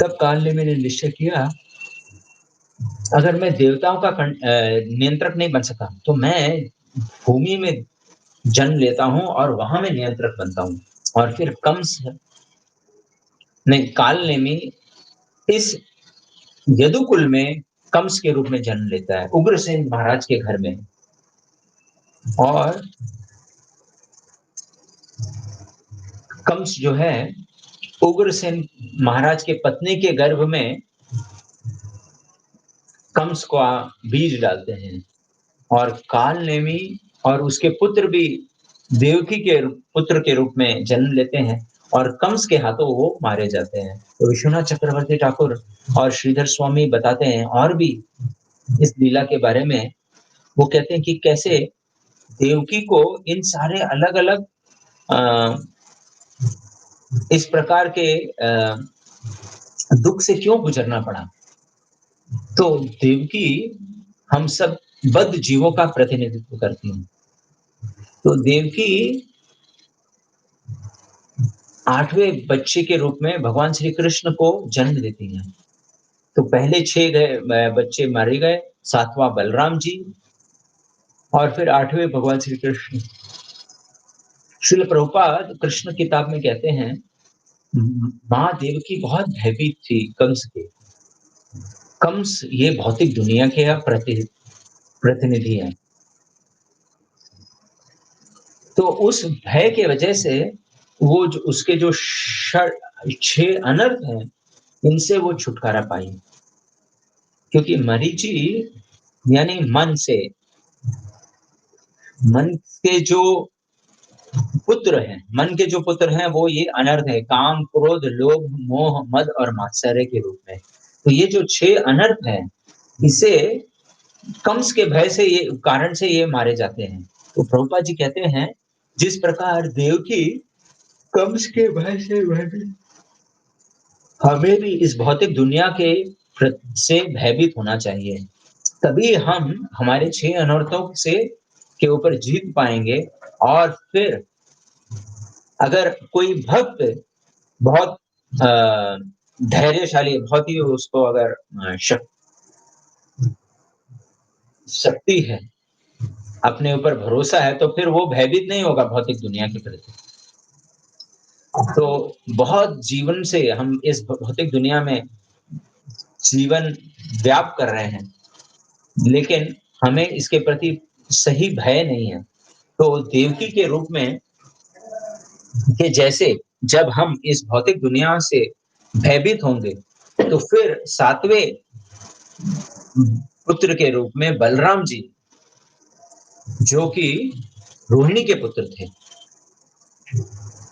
तब कालनेमी ने निश्चय किया, अगर मैं देवताओं का नियंत्रक नहीं बन सका, तो मैं भूमि में जन्म लेता हूँ और वहाँ मैं नियंत्रक बनता हूँ। और फिर कंस नहीं, कालनेमी इस यदुकुल में कंस के रूप में जन्म लेता है, उग्रसेन महाराज के घर में। और कंस जो है, उग्रसेन महाराज के पत्नी के गर्भ में कंस का बीज डालते हैं और कालनेमी और उसके पुत्र भी देवकी के पुत्र के रूप में जन्म लेते हैं और कंस के हाथों वो मारे जाते हैं। तो विश्वनाथ चक्रवर्ती ठाकुर और श्रीधर स्वामी बताते हैं और भी इस लीला के बारे में। वो कहते हैं कि कैसे देवकी को इन सारे अलग-अलग अ, इस प्रकार के दुःख से क्यों गुज़रना पड़ा। तो देवकी हम सब बद्ध जीवों का प्रतिनिधित्व करती हैं। तो देवकी 8वें बच्चे के रूप में भगवान श्री कृष्ण को जन्म देती हैं। तो पहले 6 बच्चे मारे गए, 7वां बलराम जी और फिर 8वें भगवान श्री कृष्ण। श्रील प्रभुपाद कृष्ण किताब में कहते हैं, माँ देवकी बहुत भयभीत थी कंस के। कंस ये भौतिक दुनिया के प्रतिनिधि हैं। तो उस भय के वजह से वो जो उसके जो 6 अनर्थ हैं, इनसे वो छुटकारा पाई। क्योंकि मरीचि यानी मन से, मन के जो पुत्र हैं, मन के जो पुत्र हैं वो ये अनर्थ है, काम, क्रोध, लोभ, मोह, मद और मात्सर्य के रूप में। तो ये जो 6 अनर्थ हैं, इसे कंस के भय से ये कारण से ये मारे जाते हैं। तो प्रभुपाद जी कहते हैं, जिस प्रकार देवकी कंस के भय से भयभीत, हमें भी इस भौतिक दुनिया के से भयभीत होना चाहिए। तभी हम हमारे 6 अनर्थों से के ऊपर जीत पाएँगे और फिर अगर कोई भक्त बहुत अ, धैर्यशाली, बहुत ही उसको अगर शक्ति है, अपने ऊपर भरोसा है, तो फिर वो भयभीत नहीं होगा भौतिक दुनिया के प्रति। तो बहुत जीवन से हम इस भौतिक दुनिया में जीवन व्याप कर रहे हैं, लेकिन हमें इसके प्रति सही भय नहीं है। तो देवकी के रूप में कि जैसे जब हम इस भौतिक दुनिया से भयभीत होंगे, तो फिर 7वें पुत्र के रूप में बलराम जी, जो कि रोहिणी के पुत्र थे,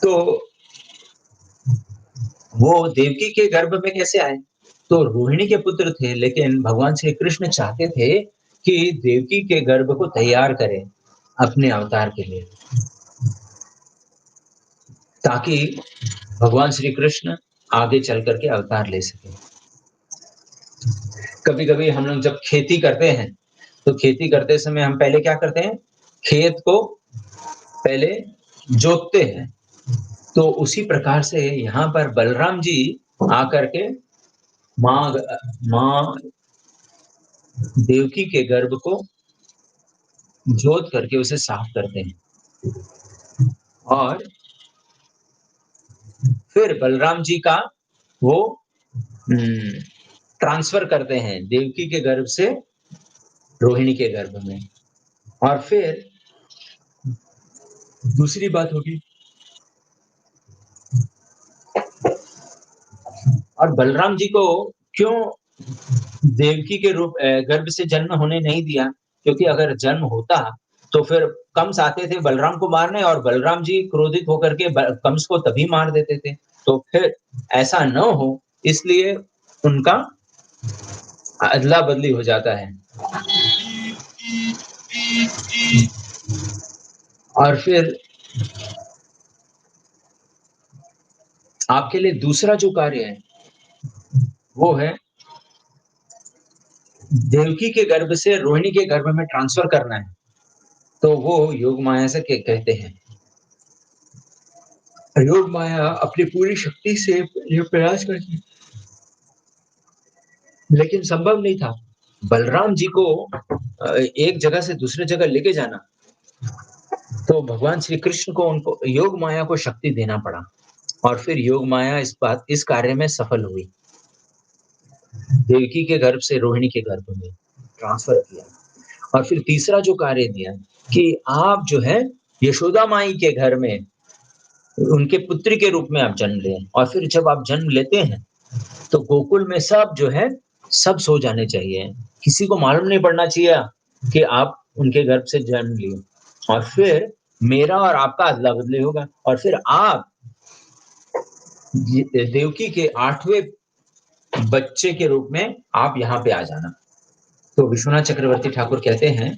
तो वो देवकी के गर्भ में कैसे आए? तो रोहिणी के पुत्र थे, लेकिन भगवान श्री कृष्ण चाहते थे कि देवकी के गर्भ को तैयार करें अपने अवतार के लिए, ताकि भगवान श्री कृष्ण आगे चल कर के अवतार ले सकें। कभी-कभी हम लोग जब खेती करते हैं, तो खेती करते समय हम पहले क्या करते हैं? खेत को पहले जोतते हैं। तो उसी प्रकार से यहाँ पर बलराम जी आकर के माँ देवकी के गर्भ को जोत करके उसे साफ करते हैं और फिर बलराम जी का वो ट्रांसफर करते हैं देवकी के गर्भ से रोहिणी के गर्भ में। और फिर दूसरी बात होगी, और बलराम जी को क्यों देवकी के गर्भ से जन्म होने नहीं दिया? क्योंकि अगर जन्म होता, तो फिर कंस आते थे बलराम को मारने और बलराम जी क्रोधित होकर के कंस को तभी मार देते थे। तो फिर ऐसा न हो, इसलिए उनका अदला-बदली हो जाता है। और फिर आपके लिए दूसरा जो कार्य है, वो है देवकी के गर्भ से रोहिणी के गर्भ में ट्रांसफर करना है। तो वो योग माया से कहते हैं। योग माया अपनी पूरी शक्ति से ये प्रयास करती, लेकिन संभव नहीं था। बलराम जी को एक जगह से दूसरे जगह लेके जाना, तो भगवान श्री कृष्ण को उनको योग माया को शक्ति देना पड़ा और फिर योग माया इस कार्य में सफल हुई। देवकी के गर्भ से रोहिणी के गर्भ में ट्रांसफर किया और फिर तीसरा जो कार्य दिया कि आप जो है यशोदा माई के घर में उनके पुत्री के रूप में आप जन्म लें और फिर जब आप जन्म लेते हैं, तो गोकुल में सब जो है, सब सो जाने चाहिए। किसी को मालूम नहीं पड़ना चाहिए कि आप उनके गर्भ से जन्म लिए और फिर मेरा और आपका अदला-बदली होगा और फिर आप देवकी के 8वें बच्चे के रूप में आप यहाँ पे आ जाना। तो विश्वनाथ चक्रवर्ती ठाकुर कहते हैं,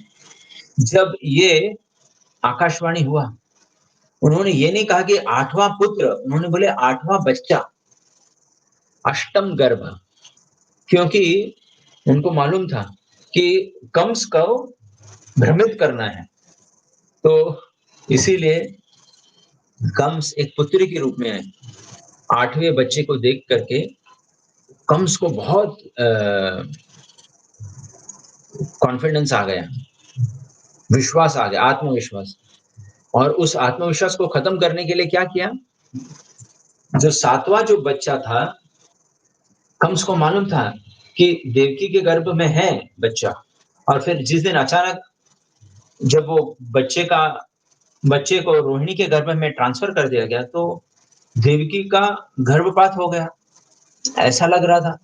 जब ये आकाशवाणी हुआ, उन्होंने ये नहीं कहा कि 8वां पुत्र, उन्होंने बोले 8वां बच्चा, अष्टम गर्भ, क्योंकि उनको मालूम था कि कंस को भ्रमित करना है। तो इसीलिए कंस एक पुत्री के रूप में आए। 8वें बच्चे को देख करके कंस को बहुत कॉन्फिडेंस आ गया, विश्वास आ गया, आत्मविश्वास। और उस आत्मविश्वास को खत्म करने के लिए क्या किया? जो 7वां जो बच्चा था, कंस को मालूम था कि देवकी के गर्भ में है बच्चा और फिर जिस दिन अचानक जब वो बच्चे को रोहिणी के गर्भ में ट्रांसफर कर दिया गया, तो देवकी का गर्भपात हो गया, ऐसा लग रहा था।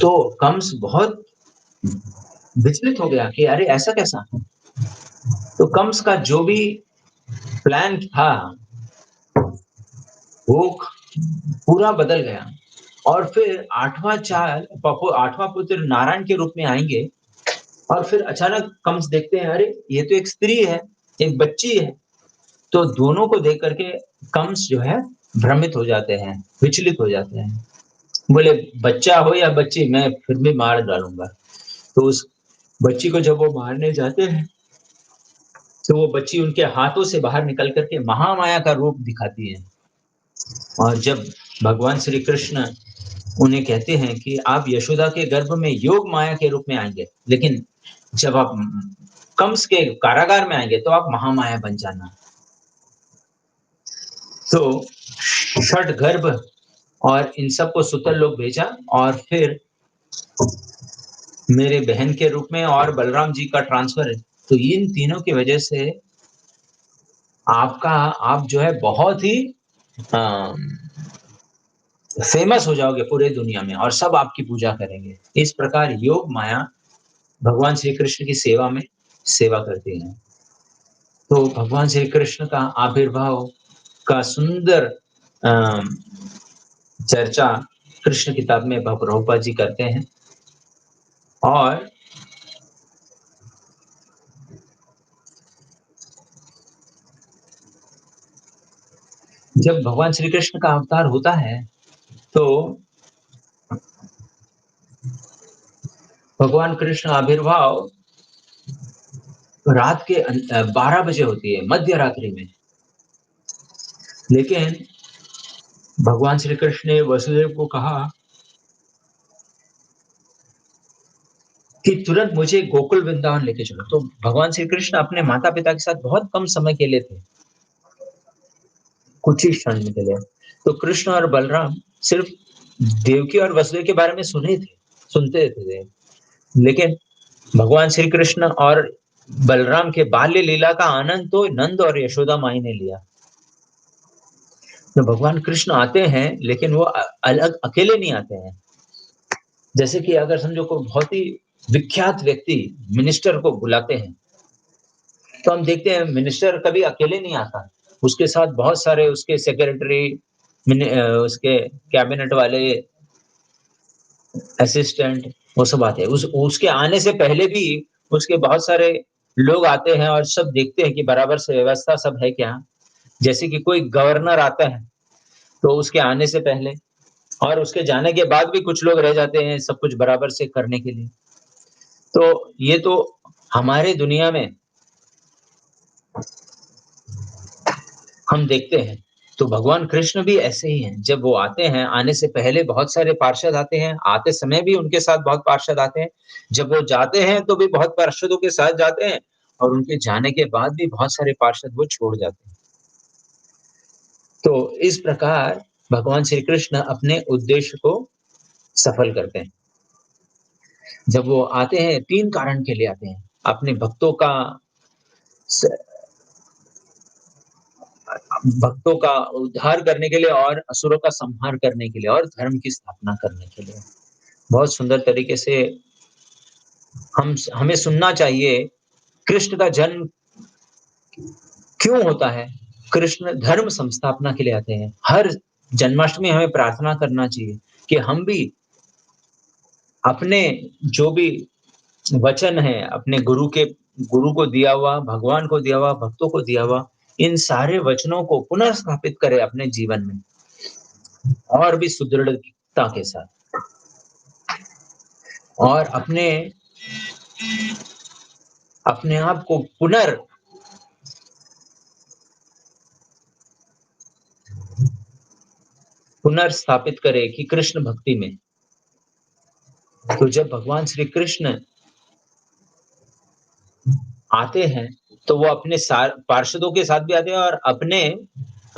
तो कंस बहुत विचलित हो गया कि अरे ऐसा कैसा? तो कंस का जो भी प्लान था, वो पूरा बदल गया। और फिर 8वां पुत्र नारायण के रूप में आएँगे और फिर अचानक कंस देखते हैं, अरे! ये तो एक स्त्री है, एक बच्ची है। तो दोनों को देख कर के कंस जो है भ्रमित हो जाते हैं, विचलित हो जाते हैं। बोले बच्चा हो या बच्ची मैं फिर भी मार डालूँगा। तो उस बच्ची को जब वो मारने जाते हैं, तो वो बच्ची उनके हाथों से बाहर निकल कर के महामाया का रूप दिखाती है। और जब भगवान श्री कृष्ण उन्हें कहते हैं कि आप यशोदा के गर्भ में योग माया के रूप में आएँगे, लेकिन जब आप कंस के कारागार में आएँगे, तो आप महामाया बन जाना। तो षठ और इन सबको सुतल लोग भेजा और फिर मेरे बहन के रूप में और बलराम जी का ट्रांसफर है। तो इन तीनों की वजह से आप जो है बहुत ही अ, फेमस हो जाओगे पूरे दुनिया में और सब आपकी पूजा करेंगे। इस प्रकार योग माया भगवान श्री कृष्ण की सेवा में सेवा करती है। तो भगवान श्री कृष्ण का आविर्भाव का सुंदर अ, चर्चा कृष्ण किताब में प्रभुपाद जी करते हैं। और जब भगवान श्री कृष्ण का अवतार होता है, तो भगवान कृष्ण आविर्भाव रात के 12 बजे होती है, मध्य रात्रि में। लेकिन भगवान श्री कृष्ण ने वसुदेव को कहा कि तुरंत मुझे गोकुल वृंदावन लेके चलो। तो भगवान श्री कृष्ण अपने माता-पिता के साथ बहुत कम समय के लिए थे, कुछ ही क्षण के लिए। तो कृष्ण और बलराम सिर्फ देवकी और वसुदेव के बारे में सुनते थे। लेकिन भगवान श्री कृष्ण और बलराम के बाल्य लीला का आनंद तो नंद और यशोदा माई ने लिया। तो भगवान कृष्ण आते हैं, लेकिन वो अलग अकेले नहीं आते हैं। जैसे कि अगर समझो कोई बहुत ही विख्यात व्यक्ति मिनिस्टर को बुलाते हैं, तो हम देखते हैं मिनिस्टर कभी अकेले नहीं आता। उसके साथ बहुत सारे उसके सेक्रेटरी, उसके कैबिनेट वाले, असिस्टेंट, वो सब आते हैं। उसके आने से पहले भी उसके बहुत सारे लोग आते हैं और सब देखते हैं कि बराबर से व्यवस्था सब है क्या? जैसे कि कोई गवर्नर आता है, तो उसके आने से पहले और उसके जाने के बाद भी कुछ लोग रह जाते हैं सब कुछ बराबर से करने के लिए। तो ये तो हमारे दुनिया में हम देखते हैं। तो भगवान कृष्ण भी ऐसे ही हैं। जब वो आते हैं, आने से पहले बहुत सारे पार्षद आते हैं, आते समय भी उनके साथ बहुत पार्षद आते हैं। जब वो जाते हैं, तो भी बहुत पार्षदों के साथ जाते हैं और उनके जाने के बाद भी बहुत सारे पार्षद वो छोड़ जाते हैं। तो इस प्रकार भगवान श्री कृष्ण अपने उद्देश्य को सफल करते हैं। जब वो आते हैं 3 कारण के लिए आते हैं। अपने स भक्तों का उद्धार करने के लिए और असुरों का संहार करने के लिए और धर्म की स्थापना करने के लिए। बहुत सुंदर तरीके से हमें सुनना चाहिए कृष्ण का जन्म क्यों होता है? कृष्ण धर्म संस्थापना के लिए आते हैं। हर जन्माष्टमी हमें प्रार्थना करना चाहिए कि हम भी अपने जो भी वचन है, अपने गुरु को दिया हुआ, भगवान को दिया हुआ, भक्तों को दिया हुआ, इन सारे वचनों को पुनः स्थापित करें अपने जीवन में और भी सुदृढ़ता के साथ और अपने अपने आप को पुनर्स्थापित करें कि कृष्ण भक्ति में। तो जब भगवान श्री कृष्ण आते हैं, तो वो अपने पार्षदों के साथ भी आते हैं और अपने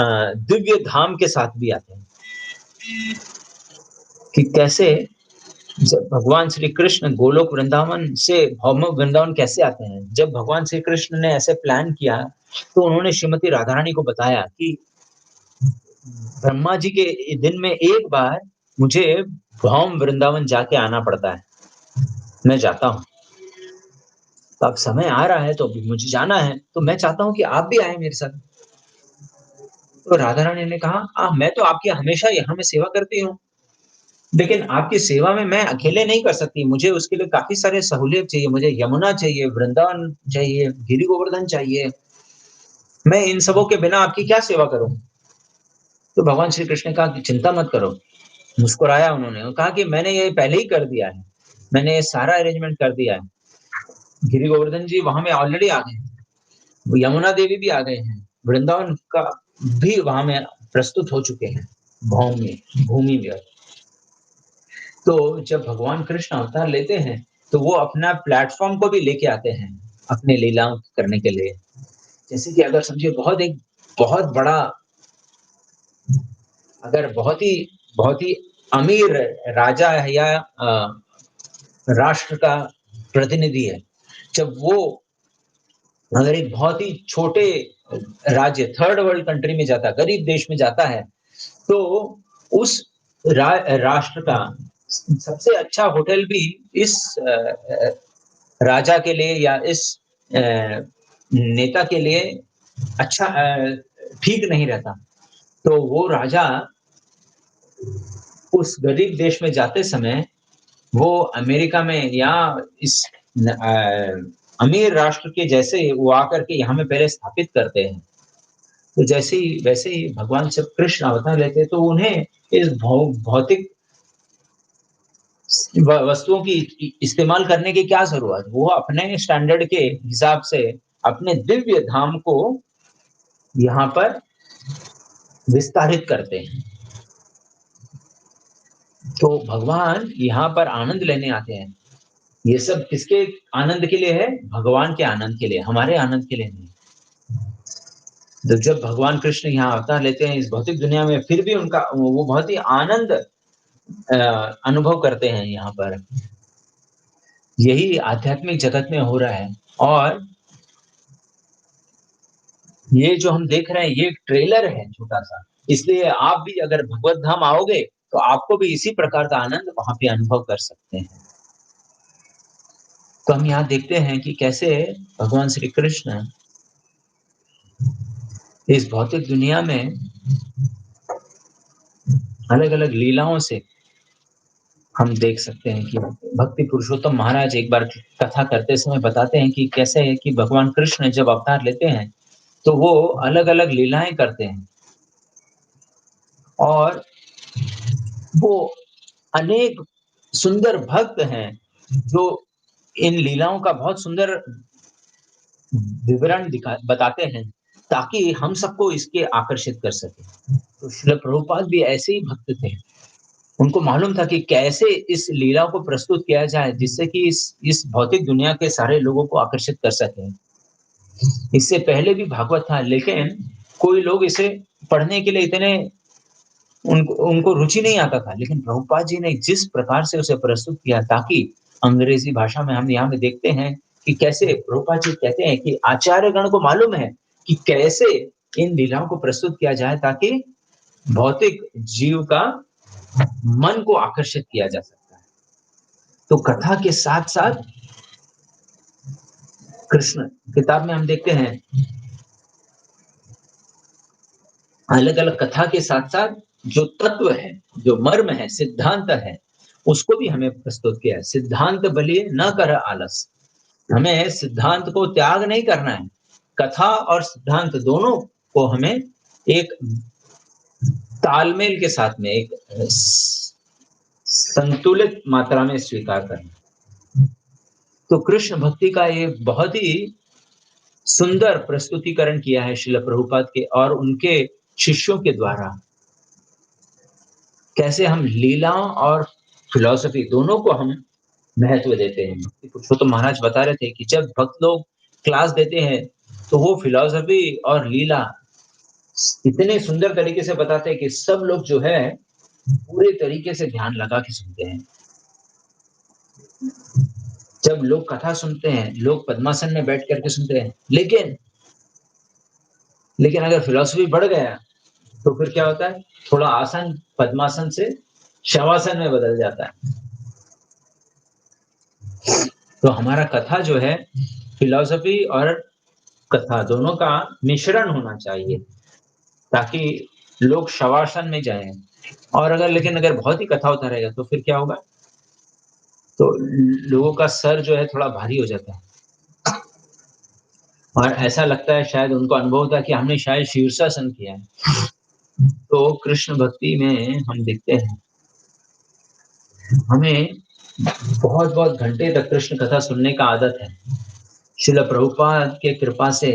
दिव्य धाम के साथ भी आते हैं। कि कैसे जब भगवान श्री कृष्ण गोलोक वृंदावन से भौमिक वृंदावन कैसे आते हैं? जब भगवान श्री कृष्ण ने ऐसे प्लान किया, तो उन्होंने श्रीमती राधा रानी को बताया कि ब्रह्मा जी के दिन में एक बार मुझे भौम वृंदावन जाके आना पड़ता है। मैं जाता हूँ। तो अब समय आ रहा है तो अभी मुझे जाना है, तो मैं चाहता हूँ कि आप भी आएँ मेरे साथ। तो राधा रानी ने कहा, मैं तो आपकी हमेशा यहाँ में सेवा करती हूँ, लेकिन आपकी सेवा में मैं अकेले नहीं कर सकती, मुझे उसके लिए काफ़ी सारे सहूलियत चाहिए, मुझे यमुना चाहिए, वृंदावन चाहिए, गिरि गोवर्धन चाहिए। मैं इन सबों के बिना आपकी क्या सेवा करूँ? तो भगवान श्री कृष्ण ने कहा कि चिंता मत करो। मुस्कुराया उन्होंने और कहा कि मैंने ये पहले ही कर दिया है। मैंने ये सारा अरेंजमेंट कर दिया है। गिरि गोवर्धन जी वहाँ में ऑलरेडी आ गए हैं। यमुना देवी भी आ गए हैं। वृंदावन का भी वहाँ में प्रस्तुत हो चुके हैं, भूमि में। तो जब भगवान कृष्ण अवतार लेते हैं, तो वो अपना प्लेटफ़ॉर्म को भी लेके आते हैं, अपने लीलाओं करने के लिए। जैसे कि अगर समझिए बहुत बड़ा अगर बहुत ही अमीर राजा है या राष्ट्र का प्रतिनिधि है, जब वो अगर एक बहुत ही छोटे राज्य थर्ड वर्ल्ड कंट्री में जाता है, गरीब देश में जाता है, तो उस राष्ट्र का सबसे अच्छा होटल भी इस राजा के लिए या इस नेता के लिए अच्छा ठीक नहीं रहता। तो वो राजा उस गरीब देश में जाते समय वो अमेरिका में या इस अमीर राष्ट्र के जैसे वो आकर के यहाँ में पहले स्थापित करते हैं। तो वैसे ही भगवान जब कृष्ण अवतार लेते हैं तो उन्हें इस भौतिक वस्तुओं की इस्तेमाल करने की क्या ज़रूरत? वो अपने स्टैंडर्ड के हिसाब से अपने दिव्य धाम को यहाँ पर विस्तारित करते हैं। तो भगवान यहाँ पर आनंद लेने आते हैं। ये सब किसके आनंद के लिए है? भगवान के आनंद के लिए, हमारे आनंद के लिए नहीं। तो जब भगवान कृष्ण यहाँ अवतार लेते हैं इस भौतिक दुनिया में, फिर भी उनका वो बहुत ही आनंद अनुभव करते हैं यहाँ पर। यही आध्यात्मिक जगत में हो रहा है और ये जो हम देख रहे हैं, ये एक ट्रेलर है छोटा-सा। इसलिए आप भी अगर भगवत धाम आओगे, तो आपको भी इसी प्रकार का आनंद वहाँ पे अनुभव कर सकते हैं। तो हम यहाँ देखते हैं कि कैसे भगवान श्री कृष्ण इस भौतिक दुनिया में अलग-अलग लीलाओं से हम देख सकते हैं कि भक्ति पुरुषोत्तम महाराज एक बार कथा करते समय बताते हैं कि कैसे है कि भगवान कृष्ण जब अवतार लेते हैं, तो वो अलग-अलग लीलाएँ करते हैं और वो अनेक सुंदर भक्त हैं, जो इन लीलाओं का बहुत सुंदर विवरण बताते हैं, ताकि हम सबको इसके आकर्षित कर सकें। तो श्रील प्रभुपाद भी ऐसे ही भक्त थे। उनको मालूम था कि कैसे इस लीला को प्रस्तुत किया जाए, जिससे कि इस भौतिक दुनिया के सारे लोगों को आकर्षित कर सकें। इससे पहले भी भागवत था, लेकिन कोई लोग इसे पढ़ने के लिए इतने उनको उनको रुचि नहीं आता था, लेकिन प्रभुपाद जी ने जिस प्रकार से उसे प्रस्तुत किया ताकि अंग्रेज़ी भाषा में हम यहाँ पे देखते हैं कि कैसे प्रभुपाद जी कहते हैं कि आचार्यगण को मालूम है कि कैसे इन लीलाओं को प्रस्तुत किया जाए ताकि भौतिक जीव का मन को आकर्षित किया जा सकता है। तो कथा के साथ-साथ कृष्ण किताब में हम देखते हैं अलग-अलग कथा के साथ-साथ जो तत्व है, जो मर्म है, सिद्धांत है, उसको भी हमें प्रस्तुत किया है। सिद्धांत बलिए न कर आलस। हमें सिद्धांत को त्याग नहीं करना है। कथा और सिद्धांत दोनों को हमें एक तालमेल के साथ में एक संतुलित मात्रा में स्वीकार करना है। तो कृष्ण भक्ति का ये बहुत ही सुंदर प्रस्तुतिकरण किया है श्रील प्रभुपाद के और उनके शिष्यों के द्वारा। कैसे हम लीला और फिलॉसफी दोनों को हम महत्व देते हैं। भक्ति पुरुषोत्तम महाराज बता रहे थे कि जब भक्त लोग क्लास देते हैं, तो वो फिलॉसफी और लीला इतने सुंदर तरीके से बताते हैं कि सब लोग जो है, पूरे तरीके से ध्यान लगा के सुनते हैं। जब लोग कथा सुनते हैं, लोग पद्मासन में बैठ कर के सुनते हैं, लेकिन अगर फिलॉसफी बढ़ गया, तो फिर क्या होता है? थोड़ा आसन पद्मासन से शवासन में बदल जाता है। तो हमारा कथा जो है, फिलॉसफी और कथा दोनों का मिश्रण होना चाहिए। ताकि लोग शवासन में जाएँ। और लेकिन अगर बहुत ही कथा होता रहेगा तो फिर क्या होगा? तो लोगों का सर जो है थोड़ा भारी हो जाता है। और ऐसा लगता है शायद उनको अनुभव होता है कि हमने शायद शीर्षासन किया है। तो कृष्ण भक्ति में हम देखते हैं, हमें बहुत-बहुत घंटे तक कृष्ण कथा सुनने का आदत है। श्रील प्रभुपाद के कृपा से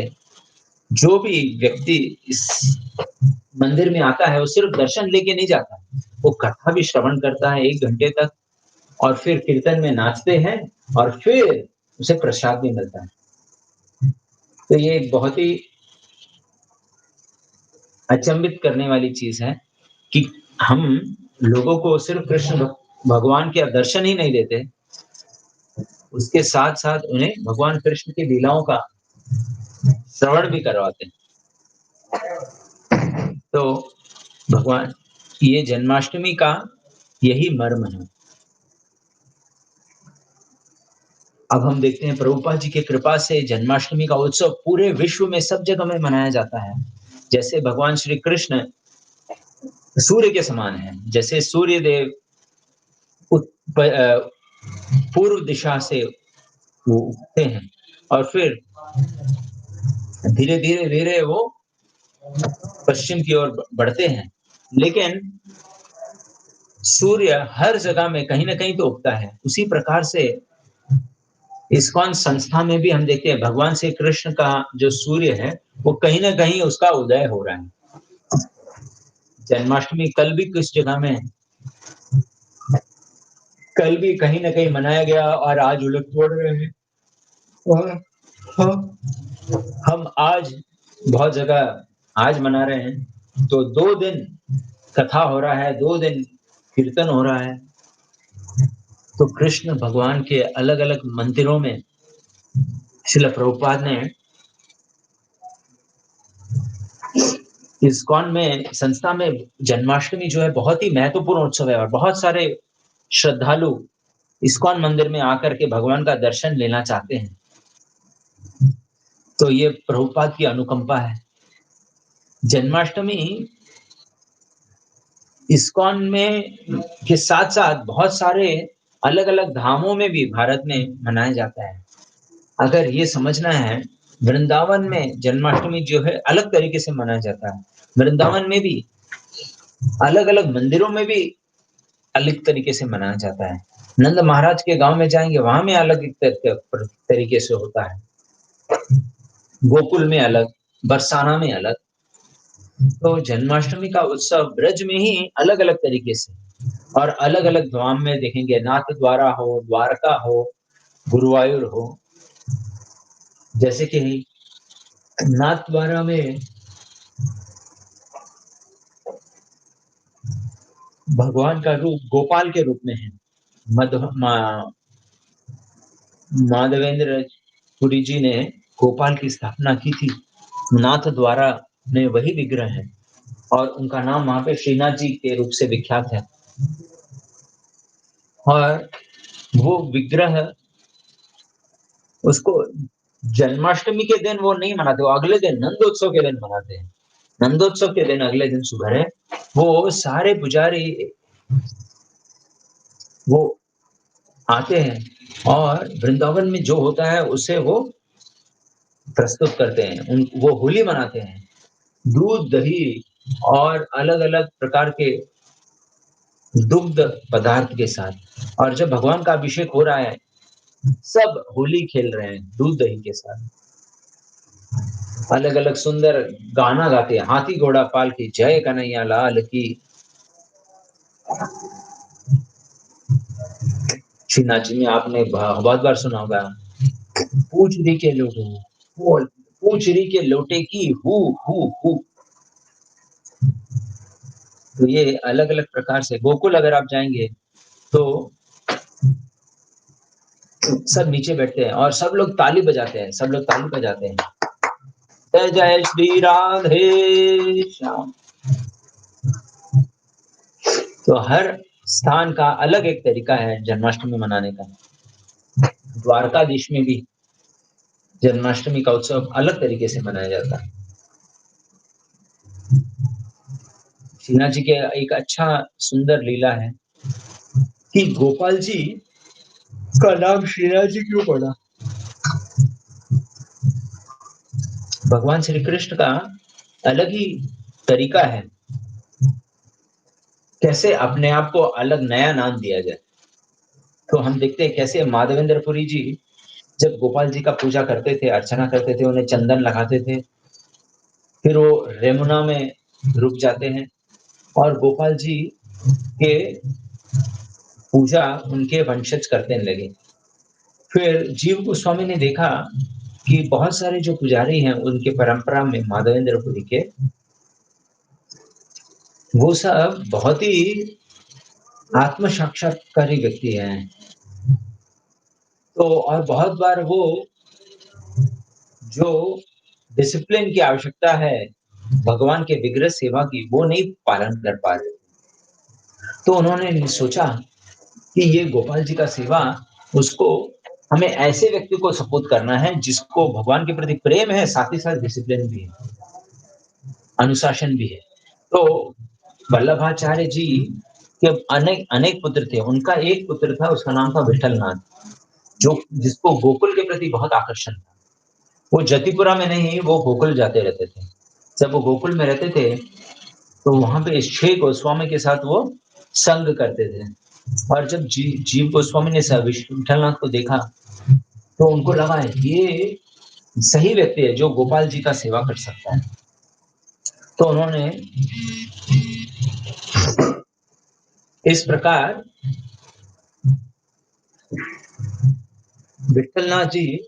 जो भी व्यक्ति इस मंदिर में आता है, वो सिर्फ दर्शन लेके नहीं जाता। वो कथा भी श्रवण करता है 1 घंटे तक और फिर कीर्तन में नाचते हैं और फिर उसे प्रसाद भी मिलता है। तो ये एक बहुत ही अचंभित करने वाली चीज़ है कि हम लोगों को सिर्फ कृष्ण भगवान के दर्शन ही नहीं देते, उसके साथ-साथ उन्हें भगवान कृष्ण की लीलाओं का श्रवण भी करवाते हैं। तो भगवान ये जन्माष्टमी का यही मर्म है। अब हम देखते हैं प्रभुपाद जी की कृपा से जन्माष्टमी का उत्सव पूरे विश्व में सब जगह में मनाया जाता है। जैसे भगवान श्री कृष्ण सूर्य के समान हैं, जैसे सूर्य देव पूर्व दिशा से वो उगते हैं और फिर धीरे-धीरे वो पश्चिम की ओर बढ़ते हैं। लेकिन सूर्य हर जगह में कहीं न कहीं तो उगता है। उसी प्रकार से इस्कॉन संस्था में भी हम देखते हैं भगवान श्री कृष्ण का जो सूर्य है, वो कहीं न कहीं उसका उदय हो रहा है। जन्माष्टमी कल भी किस जगह में कल भी कहीं न कहीं मनाया गया और आज उलट-पलट रहे हैं। और हम हम आज बहुत जगह आज मना रहे हैं, तो 2 दिन कथा हो रहा है, 2 दिन कीर्तन हो रहा है। तो कृष्ण भगवान के अलग-अलग मंदिरों में श्रील प्रभुपाद ने इस्कॉन में संस्था में जन्माष्टमी जो है बहुत ही महत्वपूर्ण उत्सव है और बहुत सारे श्रद्धालु इस्कॉन मंदिर में आकर के भगवान का दर्शन लेना चाहते हैं। तो ये प्रभुपाद की अनुकंपा है। जन्माष्टमी इस्कॉन में के साथ-साथ बहुत सारे अलग-अलग धामों में भी भारत में मनाया जाता है। अगर ये समझना है, वृंदावन में जन्माष्टमी जो है अलग तरीके से मनाया जाता है। वृंदावन में भी अलग-अलग मंदिरों में भी अलग तरीके से मनाया जाता है। नंद महाराज के गाँव में जाएँगे, वहाँ में अलग एक तरीके से होता है। गोकुल में अलग, बरसाना में अलग। तो जन्माष्टमी का उत्सव ब्रज में ही अलग-अलग तरीके से और अलग-अलग धाम में देखेंगे, नाथद्वारा हो, द्वारका हो, गुरुवायूर हो। जैसे कि नाथद्वारा में भगवान का रूप गोपाल के रूप में है। मध्व मा माधवेंद्र पुरी जी ने गोपाल की स्थापना की थी। नाथ द्वारा में वही विग्रह है और उनका नाम वहाँ पे श्रीनाथ जी के रूप से विख्यात है। और वो विग्रह उसको जन्माष्टमी के दिन वो नहीं मनाते, वो अगले दिन नंदोत्सव के दिन मनाते हैं। नंदोत्सव के दिन अगले दिन सुबह वो सारे पुजारी वो आते हैं और वृंदावन में जो होता है उसे वो प्रस्तुत करते हैं। वो होली मनाते हैं। दूध, दही और अलग-अलग प्रकार के दुग्ध पदार्थ के साथ और जब भगवान का अभिषेक हो रहा है, सब होली खेल रहे हैं दूध, दही के साथ। अलग-अलग सुंदर गाना गाते हैं, हाथी घोड़ा पाल की, जय कन्हैया लाल की। श्रीनाथ जी में आपने बहुत बार सुना होगा, पूछ री के लोटो, बोल पूछ री के लोटे की हू हू हू। तो ये अलग-अलग प्रकार से गोकुल अगर आप जाएँगे, तो सब नीचे बैठते हैं और सब लोग ताली बजाते हैं, सब लोग ताली बजाते हैं। जय जय श्री राधे श्याम। तो हर स्थान का अलग एक तरीका है जन्माष्टमी मनाने का। द्वारकाधीश में भी जन्माष्टमी का उत्सव अलग तरीके से मनाया जाता है। श्रीनाथ जी के एक अच्छा सुंदर लीला है कि गोपाल जी का नाम श्रीनाथ जी क्यों पड़ा? भगवान श्री कृष्ण का अलग ही तरीका है, कैसे अपने आप को अलग नया नाम दिया जाए। तो हम देखते हैं कैसे माधवेंद्र पुरी जी जब गोपाल जी का पूजा करते थे, अर्चना करते थे, उन्हें चंदन लगाते थे, फिर वो यमुना में रुक जाते हैं और गोपाल जी के पूजा उनके वंशज करने लगे। फिर जीव गोस्वामी ने देखा कि बहुत सारे जो पुजारी हैं उनके परंपरा में माधवेंद्र पुरी के, वो सब बहुत ही आत्म साक्षात्कारी व्यक्ति हैं। तो और बहुत बार वो जो डिसिप्लिन की आवश्यकता है भगवान के विग्रह सेवा की, वो नहीं पालन कर पा रहे। तो उन्होंने सोचा कि ये गोपाल जी का सेवा उसको हमें ऐसे व्यक्ति को सपोर्ट करना है जिसको भगवान के प्रति प्रेम है, साथ ही साथ डिसिप्लिन भी है, अनुशासन भी है। तो वल्लभाचार्य जी के अनेक अनेक पुत्र थे। उनका एक पुत्र था, उसका नाम था विठलनाथ, जो जिसको गोकुल के प्रति बहुत आकर्षण था। वो जतिपुरा में नहीं, वो गोकुल जाते रहते थे। जब वो गोकुल में रहते थे, तो वहाँ पे 6 गोस्वामी के साथ वो संग करते थे। और जब जीव गोस्वामी ने विठलनाथ को देखा, तो उनको लगा ये सही व्यक्ति है जो गोपाल जी का सेवा कर सकता है। तो उन्होंने इस प्रकार विठलनाथ जी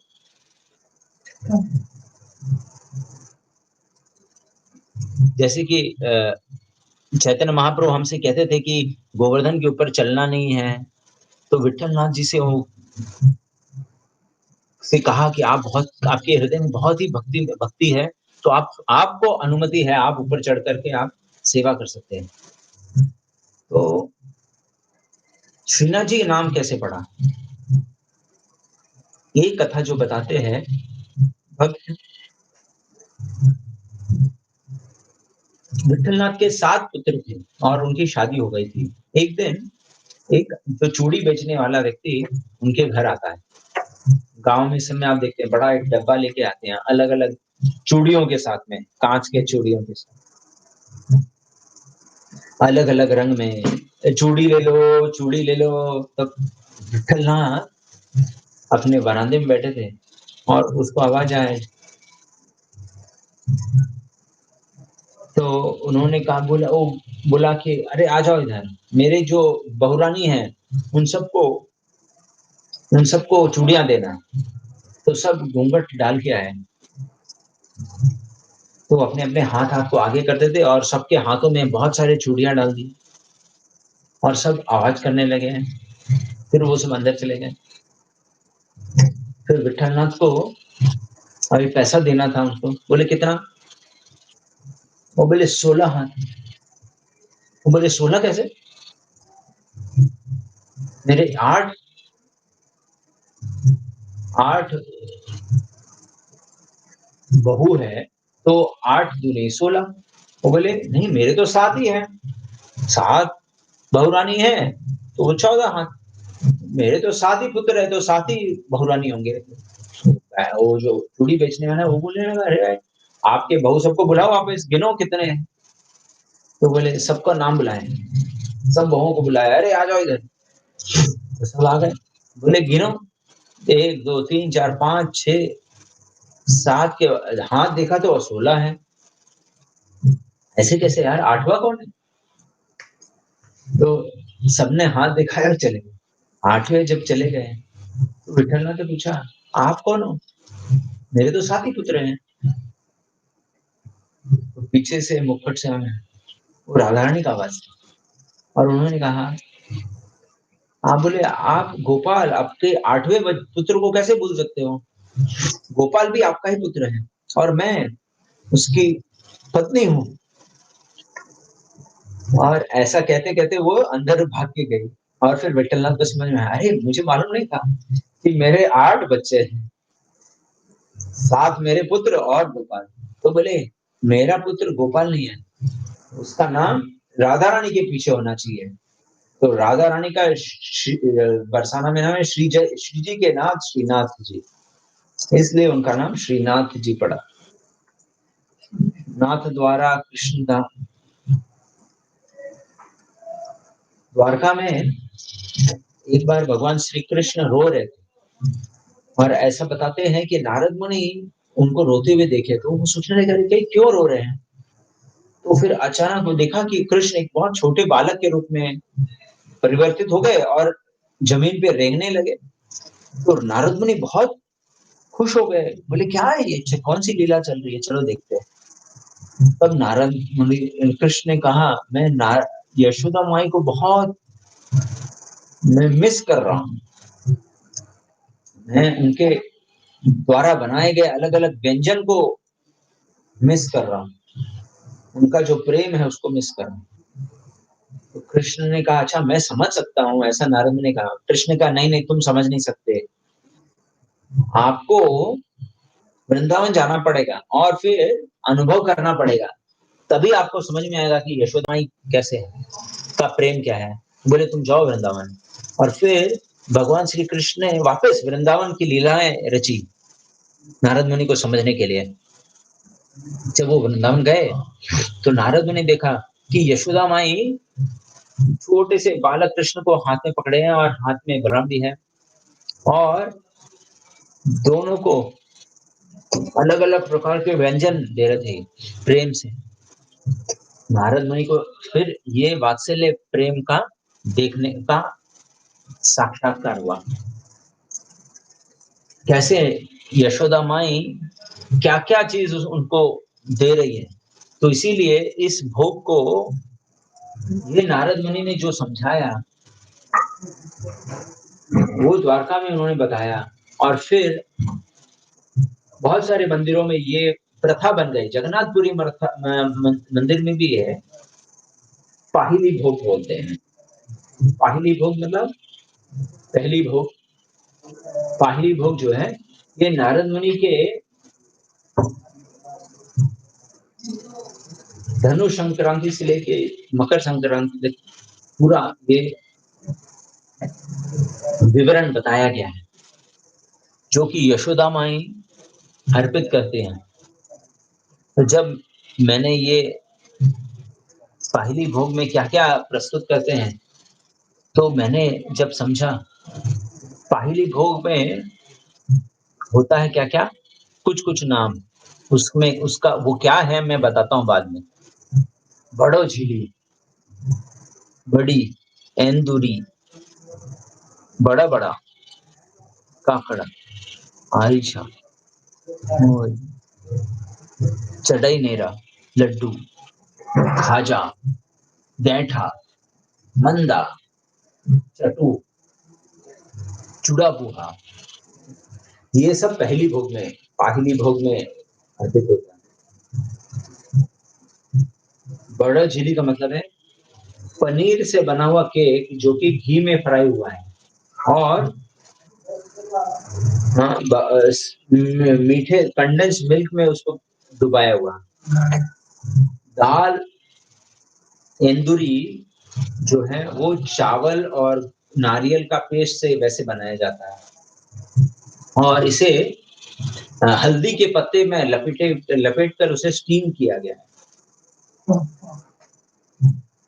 जैसे कि चैतन्य महाप्रभु हमसे कहते थे कि गोवर्धन के ऊपर चलना नहीं है, तो विठलनाथ जी से कहा कि आप बहुत, आपके हृदय में बहुत ही भक्ति भक्ति है, तो आपको अनुमति है, आप ऊपर चढ़ करके आप सेवा कर सकते हैं। तो श्रीनाथ जी का नाम कैसे पड़ा? ये कथा जो बताते हैं भक्त विठलनाथ के 7 पुत्र थे और उनकी शादी हो गई थी। एक दिन एक जो चूड़ी बेचने वाला व्यक्ति उनके घर आता है। गाँव में इस समय आप देखते हैं बड़ा एक डब्बा लेके आते हैं, अलग-अलग चूड़ियों के साथ में, काँच के चूड़ियों के साथ। अलग-अलग रंग में, चूड़ी ले लो, तब विठलनाथ अपने बरामदे में बैठे थे और उसको आवाज़ आए। तो उन्होंने कहा, बोला कि अरे आ जाओ इधर, मेरे जो बहुरानी हैं, उन सबको उन सबको चूड़ियाँ देना। तो सब घूंघट डाल के आए। तो अपने-अपने हाथ को आगे करते थे और सबके हाथों में बहुत सारी चूड़ियाँ डाल दी और सब आवाज़ करने लगे हैं। फिर वो सब अंदर चले गए। फिर विठलनाथ को अभी पैसा देना था उनको, बोले कितना? वो बोले 16 हाथ। वो बोले 16 कैसे? मेरे 8 बहू है, तो 8 दूनी 16। वो बोले नहीं, मेरे तो 7 ही हैं, 7 बहुरानी है, तो वो 14 हाथ। मेरे तो 7 ही पुत्र है, तो 7 ही बहुरानी होंगे। वो जो चूड़ी बेचने वाला है, वो बोलने लगा, अरे आपके बहू सबको बुलाओ, आप इस गिनो कितने हैं? तो बोले सबका नाम बुलाएँ। सब बहुओं को बुलाया, अरे आ जाओ इधर। तो सब आ गए। बोले गिनो, 1, 2, 3, 4, 5, 6, 7 के हाथ देखा तो 16 है। ऐसे कैसे यार, 8वाँ कौन है? तो सबने हाथ दिखाया और चले गए। 8वें जब चले गए, तो विठलनाथ ने पूछा, आप कौन हो? मेरे तो 7 ही पुत्र हैं। तो पीछे से मुखट से हमें वो राधा रानी का आवाज़ था और उन्होंने कहा, आप बोले आप गोपाल, आपके 8वें पुत्र को कैसे भूल सकते हो? गोपाल भी आपका ही पुत्र है और मैं उसकी पत्नी हूँ। और ऐसा कहते-कहते वो अंदर भाग के गई और फिर विठलनाथ को समझ में आया, अरे मुझे मालूम नहीं था कि मेरे 8 बच्चे हैं, 7 मेरे पुत्र और गोपाल। तो बोले मेरा पुत्र गोपाल नहीं है, उसका नाम राधा रानी के पीछे होना चाहिए। तो राधा रानी का बरसाना में नाम है श्री जी के नाथ श्रीनाथ जी, इसलिए उनका नाम श्रीनाथ जी पड़ा। नाथ द्वारा कृष्ण का द्वारका में एक बार भगवान श्री कृष्ण रो रहे थे और ऐसा बताते हैं कि नारद मुनि उनको रोते हुए देखे तो वो सोचने लगे कि क्यों रो रहे हैं। तो फिर अचानक वो देखा कि कृष्ण एक बहुत छोटे बालक के रूप में परिवर्तित हो गए और जमीन पे रेंगने लगे। तो नारद मुनि बहुत खुश हो गए, बोले क्या है ये, कौन सी लीला चल रही है, चलो देखते हैं। तब नारद मुनि कृष्ण ने कहा, मैं यशोदा माई को बहुत मैं मिस कर रहा हूँ। मैं उनके द्वारा बनाए गए अलग अलग व्यंजन को मिस कर रहा हूँ, उनका जो प्रेम है उसको मिस कर रहा हूँ। तो कृष्ण ने कहा, अच्छा मैं समझ सकता हूँ, ऐसा नारद ने कहा। कृष्ण ने कहा, नहीं नहीं, तुम समझ नहीं सकते, आपको वृंदावन जाना पड़ेगा और फिर अनुभव करना पड़ेगा, तभी आपको समझ में आएगा कि यशोदा माई कैसे है, का प्रेम क्या है। बोले तुम जाओ वृंदावन। और फिर भगवान श्री कृष्ण ने वापस वृंदावन की लीलाएं रची नारद मुनि को समझने के लिए। जब वो वृंदावन गए तो नारद मुनि देखा कि यशोदा माई छोटे से बालक कृष्ण को हाथ में पकड़े हैं और हाथ में बलराम भी है, और दोनों को अलग अलग प्रकार के व्यंजन दे रहे थे प्रेम से। नारद मुनि को फिर ये वात्सल्य प्रेम का देखने का साक्षात्कार हुआ, कैसे यशोदा माई क्या क्या चीज उनको दे रही है। तो इसीलिए इस भोग को ये नारद मुनि ने जो समझाया वो द्वारका में उन्होंने बताया, और फिर बहुत सारे मंदिरों में ये प्रथा बन गई। जगन्नाथपुरी मंदिर में भी है, पाहिली भोग बोलते हैं। पाहिली भोग मतलब पहली भोग। पाहिली भोग जो है ये नारद मुनि के धनु संक्रांति से लेके मकर संक्रांति तक पूरा ये विवरण बताया गया है, जो कि यशोदा माई अर्पित करते हैं। तो जब मैंने ये पाहिली भोग में क्या क्या प्रस्तुत करते हैं, तो मैंने जब समझा पाहिली भोग में होता है क्या क्या, कुछ कुछ नाम उसमें, उसका वो क्या है मैं बताता हूँ बाद में। बड़ो झिली, बड़ी एंदुरी, बड़ा बड़ा काकड़ा, आरिशा, मोर, चढ़ई नेरा, लड्डू, खाजा, दैठा, मंदा, चटू, चूड़ा पोहा, ये सब पहली भोग में, पाहिली भोग में अर्पित होता है। बड़ा झिली का मतलब है पनीर से बना हुआ केक जो कि घी में फ्राई हुआ है, और हाँ, मीठे कंडेंस मिल्क में उसको डुबाया हुआ। दाल एंदुरी जो है वो चावल और नारियल का पेस्ट से वैसे बनाया जाता है, और इसे हल्दी के पत्ते में लपेट कर उसे स्टीम किया गया है,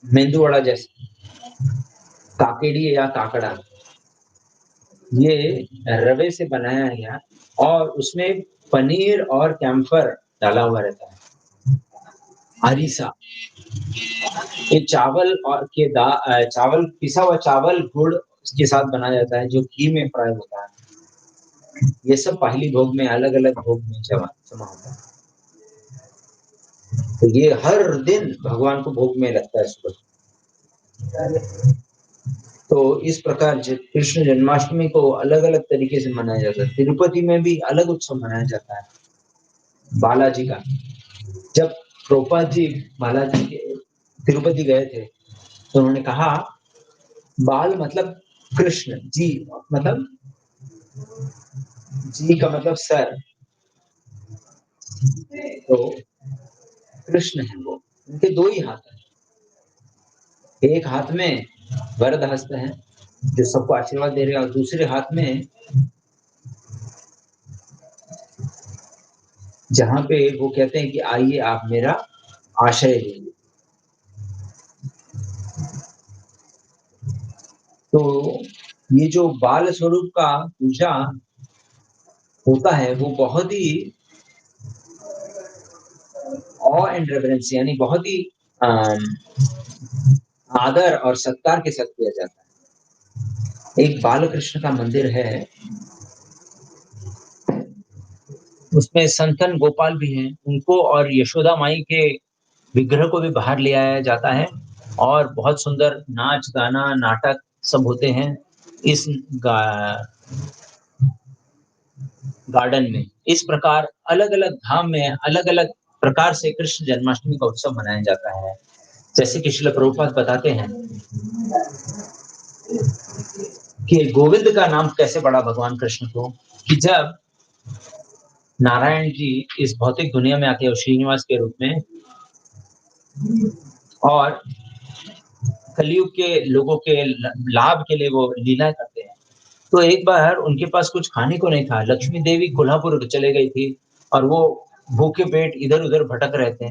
मेंदू वड़ा जैसे। काकेड़ी या काकड़ा ये रवे से बनाया गया, और उसमें पनीर और कैम्फर डाला हुआ रहता है। अरीसा ये चावल और चावल, पिसा हुआ चावल गुड़ के साथ बनाया जाता है, जो घी में फ्राई होता है। ये सब पहली भोग में अलग अलग भोग में जमा होता है। तो ये हर दिन भगवान को भोग में लगता है सुबह। तो इस प्रकार कृष्ण जन्माष्टमी को अलग अलग तरीके से मनाया जाता है। तिरुपति में भी अलग उत्सव मनाया जाता है बालाजी का। जब प्रभुपाद जी बालाजी तिरुपति गए थे तो उन्होंने कहा, बाल मतलब कृष्ण, जी मतलब, जी का मतलब सर, तो कृष्ण है वो, उनके दो ही हाथ हैं, एक हाथ में वरद हस्त है, जो सबको आशीर्वाद दे रहे हैं और दूसरे हाथ में जहाँ पे वो कहते हैं कि आइए आप मेरा आश्रय लीजिए। तो ये जो बाल स्वरूप का पूजा होता है, वो बहुत ही ऑ एंड रेवरेंस यानी बहुत ही अम, आदर और सत्कार के साथ किया जाता है। एक बालकृष्ण का मंदिर है, उसमें संतन गोपाल भी हैं, उनको और यशोदा माई के विग्रह को भी बाहर ले आया जाता है और बहुत सुंदर नाच, गाना, नाटक सब होते हैं इस गा गार्डन में। इस प्रकार अलग-अलग धाम में अलग-अलग प्रकार से कृष्ण जन्माष्टमी का उत्सव मनाया जाता है। जैसे कि श्रील प्रभुपाद बताते हैं कि गोविंद का नाम कैसे पड़ा भगवान कृष्ण को, कि जब नारायण जी इस भौतिक दुनिया में आते हैं श्रीनिवास के रूप में और कलयुग के लोगों के लाभ के लिए वो लीला करते हैं। तो एक बार उनके पास कुछ खाने को नहीं था, लक्ष्मी देवी कोल्हापुर चले गई थी और वो भूखे पेट इधर-उधर भटक रहे थे।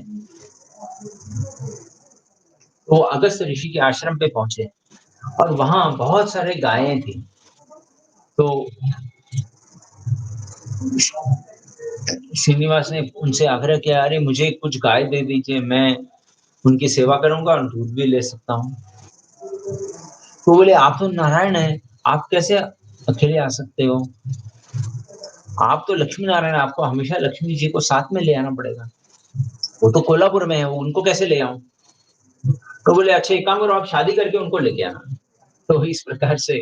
वो अगस्त्य ऋषि के आश्रम पे पहुँचे और वहाँ बहुत सारे गायें थी। तो श्रीनिवास ने उनसे आग्रह किया, "अरे! मुझे कुछ गाय दे दीजिए, मैं उनकी सेवा करूँगा और दूध भी ले सकता हूँ।" तो बोले, "आप तो नारायण हैं, आप कैसे अकेले आ सकते हो? आप तो लक्ष्मी नारायण हैं, आपको हमेशा लक्ष्मी जी को साथ में ले आना पड़ेगा। वो तो कोल्हापुर में है, उनको कैसे ले आऊँ?" तो बोले, "अच्छा एक काम करो, आप शादी करके उनको लेके आना।" तो इस प्रकार से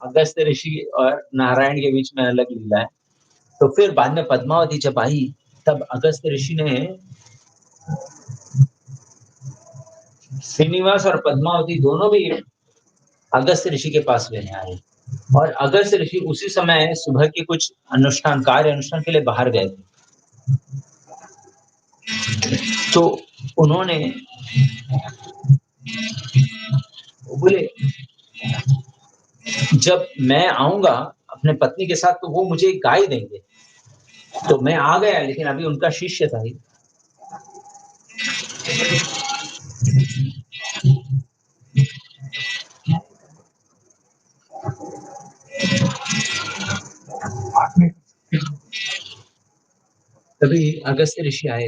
अगस्त्य ऋषि और नारायण के बीच में अलग लीला है। तो फिर बाद में पद्मावती जब आई, तब अगस्त्य ऋषि ने श्रीनिवास और पद्मावती दोनों भी अगस्त्य ऋषि के पास लेने आए और अगस्त्य ऋषि उसी समय सुबह के कुछ कार्य अनुष्ठान के लिए बाहर गए थे। तो उन्होंने बोले, "जब मैं आऊँगा अपने पत्नी के साथ तो वो मुझे एक गाय देंगे।" तो मैं आ गया लेकिन अभी उनका शिष्य था ये। तभी अगस्त्य ऋषि आए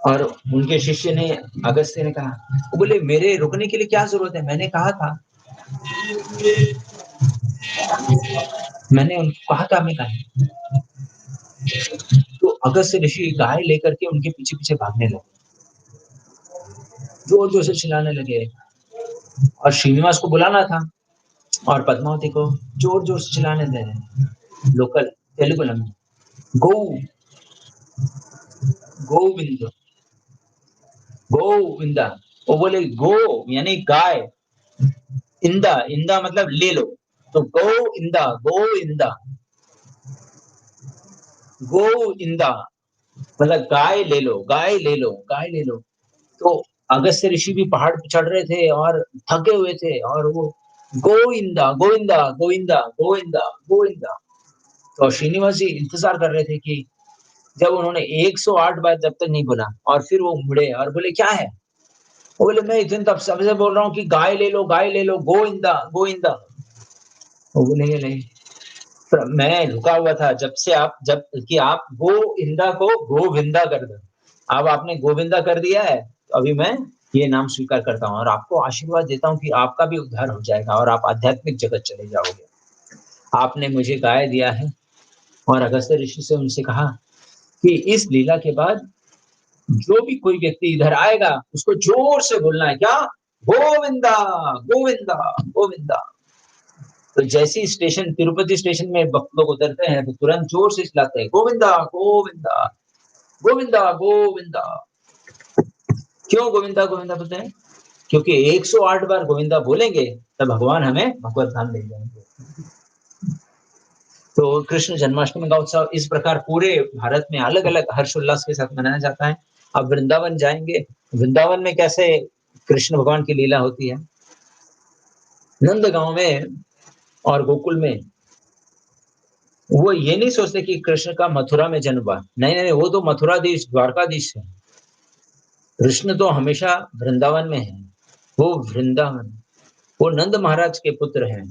और उनके शिष्य ने अगस्त्य ने कहा, वो बोले, "मेरे रुकने के लिए क्या ज़रूरत है? मैंने कहा था मैंने उनको कहा था मैं कहा।" तो अगस्त्य ऋषि गाय लेकर के उनके पीछे-पीछे भागने लगे। ज़ोर-ज़ोर से चिल्लाने लगे और श्रीनिवास को बुलाना था और पद्मावती को ज़ोर-ज़ोर से चिल्लाने दे रहे हैं। लोकल तेलुगु लैंग्वेज गो गोविंद गोविंदा वो बोले गो यानी गाय इंदा इंदा मतलब ले लो तो गो इंदा मतलब गाय ले लो तो अगस्त्य ऋषि भी पहाड़ पे चढ़ रहे थे और थके हुए थे और वो गोविंदा गोविंदा गोविंदा गोविंदा गोविंदा तो श्रीनिवास जी इंतजार कर रहे थे कि जब उन्होंने 108 बार जब तक नहीं बोला और फिर वो मुड़े और बोले क्या है? वो बोले मैं इतने तब समय से बोल रहा हूँ कि गाय ले लो, गोविंदा गोविंदा। वो बोले नहीं, मैं रुका हुआ था जब से आप जब कि आप गोविंदा को गोविंदा कर दो। अब आपने गोविंदा कर दिया है, तो अभी मैं ये नाम स्वीकार करता हूँ और आपको आशीर्वाद देता हूँ कि आपका भी उद्धार हो जाएगा और आप आध्यात्मिक जगत चले जाओगे। आपने मुझे गाय दिया है और अगस्त्य ऋषि से उनसे कहा कि इस लीला के बाद जो भी कोई व्यक्ति इधर आएगा, उसको ज़ोर से बोलना है क्या? गोविंदा, गोविंदा, गोविंदा। तो जैसे ही स्टेशन तिरुपति स्टेशन में भक्त लोग उतरते हैं, तो तुरंत ज़ोर से चिल्लाते हैं, गोविंदा, गोविंदा, गोविंदा, गोविंदा। क्यों गोविंदा, गोविंदा बोलते हैं? क्योंकि 108 बार गोविंदा बोलेंगे, तब भगवान हमें भगवत धाम ले जाएँगे। तो कृष्ण जन्माष्टमी का उत्सव इस प्रकार पूरे भारत में अलग-अलग हर्ष-उल्लास के साथ मनाया जाता है। आप वृंदावन जाएँगे, वृंदावन में कैसे कृष्ण भगवान की लीला होती है। नंदगांव में और गोकुल में वो ये नहीं सोचते कि कृष्ण का मथुरा में जन्म हुआ। नहीं, नहीं, वो तो मथुराधीश, द्वारकाधीश है। कृष्ण तो हमेशा वृंदावन में है। वो वृंदावन, वो नंद महाराज के पुत्र हैं।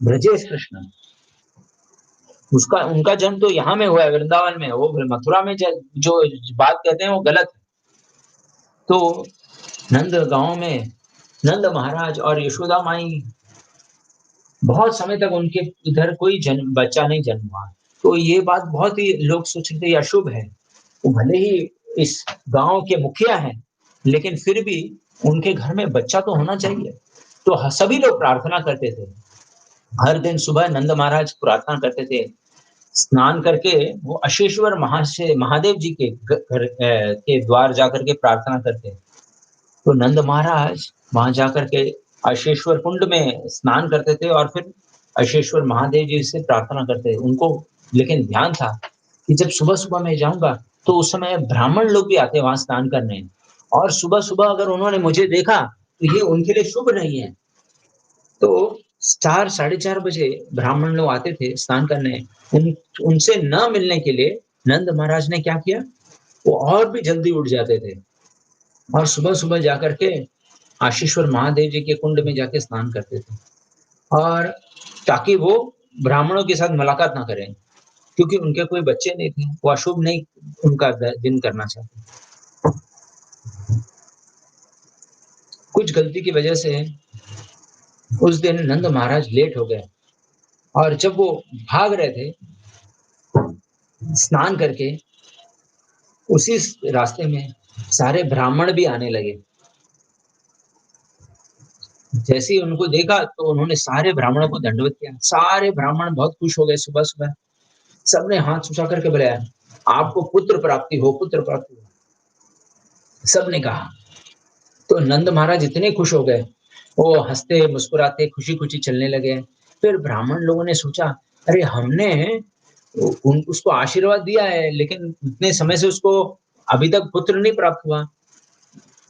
ब्रजेश कृष्ण, उसका उनका जन्म तो यहाँ में हुआ है, वृंदावन में। वो मथुरा में जो बात कहते हैं वो गलत है। तो नंद गांव में नंद महाराज और यशोदा माई, बहुत समय तक उनके इधर कोई बच्चा नहीं जन्म हुआ। तो ये बात बहुत ही लोग सोच रहे थे अशुभ है। वो भले ही इस गांव के मुखिया हैं, लेकिन फिर भी उनके घर में बच्चा तो होना चाहिए। तो सभी लोग प्रार्थना करते थे। हर दिन सुबह नंद महाराज प्रार्थना करते थे। स्नान करके वो अशेश्वर महादेव जी के घर के द्वार जाकर के प्रार्थना करते। तो नंद महाराज वहां जाकर के अशेश्वर कुंड में स्नान करते थे और फिर अशेश्वर महादेव जी से प्रार्थना करते। उनको लेकिन ध्यान था कि जब सुबह सुबह मैं जाऊंगा तो उस समय ब्राह्मण लोग भी आते वहां स्नान करने, और सुबह सुबह अगर उन्होंने मुझे देखा तो ये उनके लिए शुभ नहीं है। तो 4 साढ़े 4 बजे ब्राह्मण लोग आते थे स्नान करने। उनसे न मिलने के लिए नंद महाराज ने क्या किया, वो और भी जल्दी उठ जाते थे और सुबह सुबह जाकर के आशीश्वर महादेव जी के कुंड में जाके स्नान करते थे, और ताकि वो ब्राह्मणों के साथ मुलाकात ना करें, क्योंकि उनके कोई बच्चे नहीं थे। वो अशुभ नहीं उनका दिन करना चाहते। कुछ गलती की वजह से उस दिन नंद महाराज लेट हो गए, और जब वो भाग रहे थे स्नान करके, उसी रास्ते में सारे ब्राह्मण भी आने लगे। जैसे ही उनको देखा तो उन्होंने सारे ब्राह्मणों को दंडवत किया। सारे ब्राह्मण बहुत खुश हो गए। सुबह सुबह सबने हाथ उठा करके बुलाया, आपको पुत्र प्राप्ति हो, पुत्र प्राप्ति हो, सबने कहा। तो नंद महाराज इतने खुश हो गए, वो हंसते मुस्कुराते खुशी खुशी चलने लगे। फिर ब्राह्मण लोगों ने सोचा, अरे हमने उसको आशीर्वाद दिया है, लेकिन इतने समय से उसको अभी तक पुत्र नहीं प्राप्त हुआ।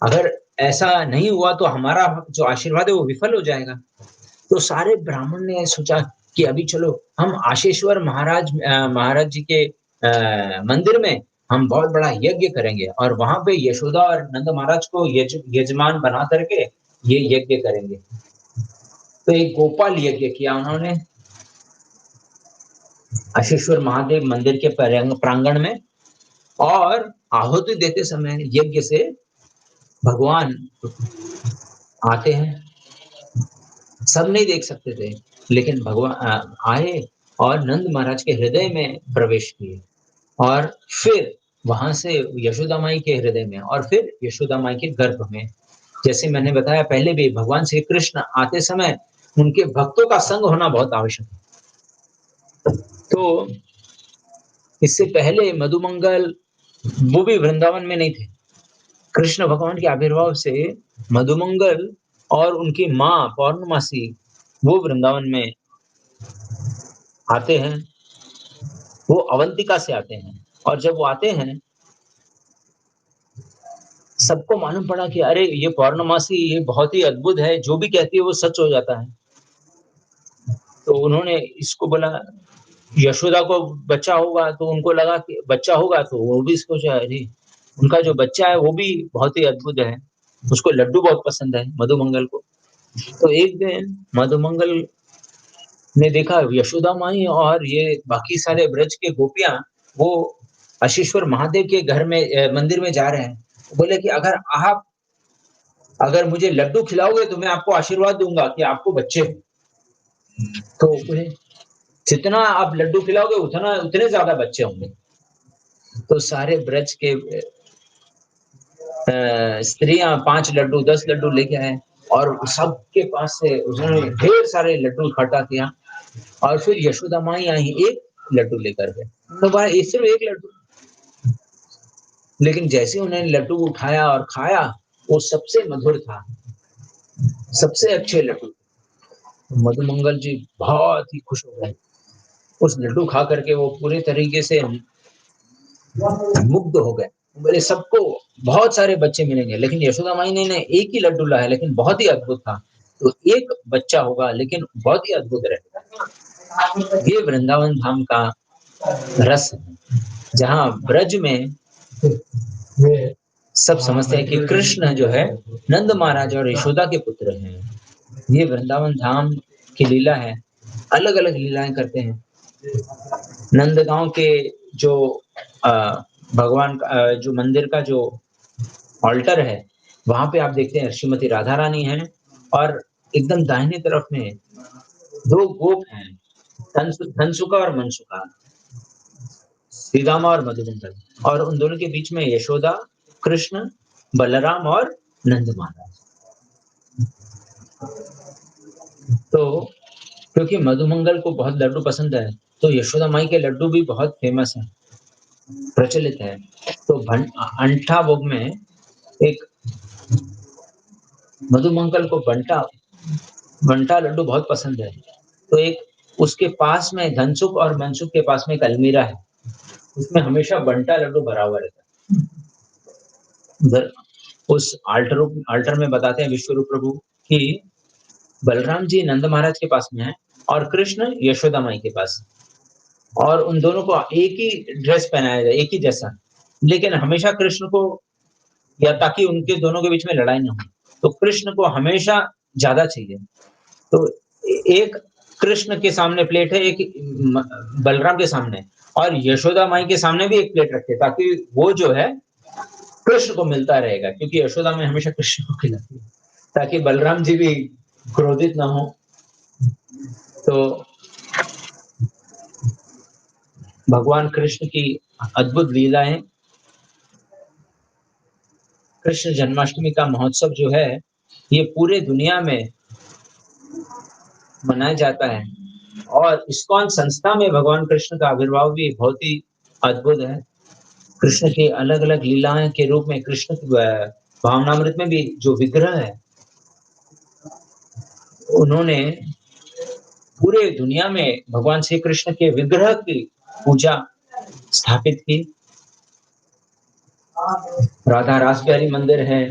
अगर ऐसा नहीं हुआ तो हमारा जो आशीर्वाद है वो विफल हो जाएगा। तो सारे ब्राह्मण ने सोचा कि अभी चलो हम आशेश्वर महाराज जी के मंदिर में हम बहुत बड़ा यज्ञ करेंगे, और वहां पे यशोदा और नंद महाराज को यजमान बना करके ये यज्ञ करेंगे। तो एक गोपाल यज्ञ किया उन्होंने आशेश्वर महादेव मंदिर के प्रांगण में, और आहुति देते समय यज्ञ से भगवान आते हैं। सब नहीं देख सकते थे, लेकिन भगवान आए और नंद महाराज के हृदय में प्रवेश किए, और फिर वहां से यशोदा माई के हृदय में, और फिर यशोदा माई के गर्भ में। जैसे मैंने बताया पहले भी, भगवान श्री कृष्ण आते समय उनके भक्तों का संग होना बहुत आवश्यक है। तो इससे पहले मधुमंगल, वो भी वृंदावन में नहीं थे। कृष्ण भगवान के आविर्भाव से मधुमंगल और उनकी माँ पौर्णमासी वो वृंदावन में आते हैं। वो अवंतिका से आते हैं, और जब वो आते हैं सबको मालूम पड़ा कि अरे ये पौर्णमासी ये बहुत ही अद्भुत है, जो भी कहती है वो सच हो जाता है। तो उन्होंने इसको बोला, यशोदा को बच्चा होगा तो उनको लगा कि बच्चा होगा, तो वो भी सोचा अरे उनका जो बच्चा है वो भी बहुत ही अद्भुत है। उसको लड्डू बहुत पसंद है मधुमंगल को। तो एक दिन मधुमंगल ने देखा यशोदा माई और ये बाकी सारे ब्रज के गोपियां वो अशेश्वर महादेव के घर में मंदिर में जा रहे हैं। बोले कि अगर मुझे लड्डू खिलाओगे तो मैं आपको आशीर्वाद दूंगा कि आपको बच्चे हो। तो बोले जितना आप लड्डू खिलाओगे उतने ज्यादा बच्चे होंगे। तो सारे ब्रज के स्त्रियां 5 लड्डू 10 लड्डू लेके आए, और सबके पास से उन्होंने ढेर सारे लड्डू इकट्ठा किया, और फिर यशोदा माई आई एक लड्डू लेकर के। तो भाई सिर्फ एक लड्डू, लेकिन जैसे उन्होंने लड्डू उठाया और खाया, वो सबसे मधुर था, सबसे अच्छे लड्डू। मधुमंगल जी बहुत ही खुश हो गए। उस लड्डू खा करके वो पूरे तरीके से मुग्ध हो गए। बोले सबको बहुत सारे बच्चे मिलेंगे, लेकिन यशोदा माई ने एक ही लड्डू लाया, लेकिन बहुत ही अद्भुत था। तो एक बच्चा होगा, लेकिन बहुत ही अद्भुत रहेगा। ये वृंदावन धाम का रस है, जहाँ ब्रज में सब समझते हैं कि कृष्ण जो है नंद महाराज और यशोदा के पुत्र हैं। ये वृंदावन धाम की लीला है, अलग-अलग लीलाएँ करते हैं। नंदगांव के जो अ, भगवान का जो मंदिर का जो ऑल्टर है, वहाँ पे आप देखते हैं श्रीमती राधा रानी हैं और एकदम दाहिनी तरफ में 2 गोप हैं, धनसुका और मनसुका, श्रीदामा और मधुसूदन और उन दोनों के बीच में यशोदा, कृष्ण, बलराम और नंद महाराज। तो क्योंकि मधुमंगल को बहुत लड्डू पसंद है, तो यशोदा माई के लड्डू भी बहुत फेमस हैं, प्रचलित हैं। तो अंठा भोग में एक मधुमंगल को बंटा लड्डू बहुत पसंद है। तो एक उसके पास में धनसुख और मनसुख के पास में एक अलमीरा है, उसमें हमेशा बंटा लड्डू भरा हुआ रहता है। उधर उस आल्टर में बताते हैं विश्वरूप प्रभु कि बलराम जी नंद महाराज के पास में है और कृष्ण यशोदा माई के पास और उन दोनों को एक ही ड्रेस पहनाया जाए, एक ही जैसा। लेकिन हमेशा कृष्ण को या ताकि उनके दोनों के बीच में लड़ाई ना हो, तो कृष्ण को हमेशा ज़्यादा चाहिए। तो एक कृष्ण के सामने प्लेट है, एक बलराम के सामने और यशोदा माई के सामने भी एक प्लेट रखे ताकि वो जो है कृष्ण को मिलता रहेगा क्योंकि यशोदा माई हमेशा कृष्ण को खिलाती है ताकि बलराम जी भी क्रोधित ना हो। तो भगवान कृष्ण की अद्भुत लीलाएं, कृष्ण जन्माष्टमी का महोत्सव जो है ये पूरे दुनिया में मनाया जाता है और इस्कॉन संस्था में भगवान कृष्ण का आविर्भाव भी बहुत ही अद्भुत है। कृष्ण के अलग-अलग लीलाएँ के रूप में कृष्ण भावनामृत में भी जो विग्रह है, उन्होंने पूरे दुनिया में भगवान श्री कृष्ण के विग्रह की पूजा स्थापित की। राधा रास बिहारी मंदिर है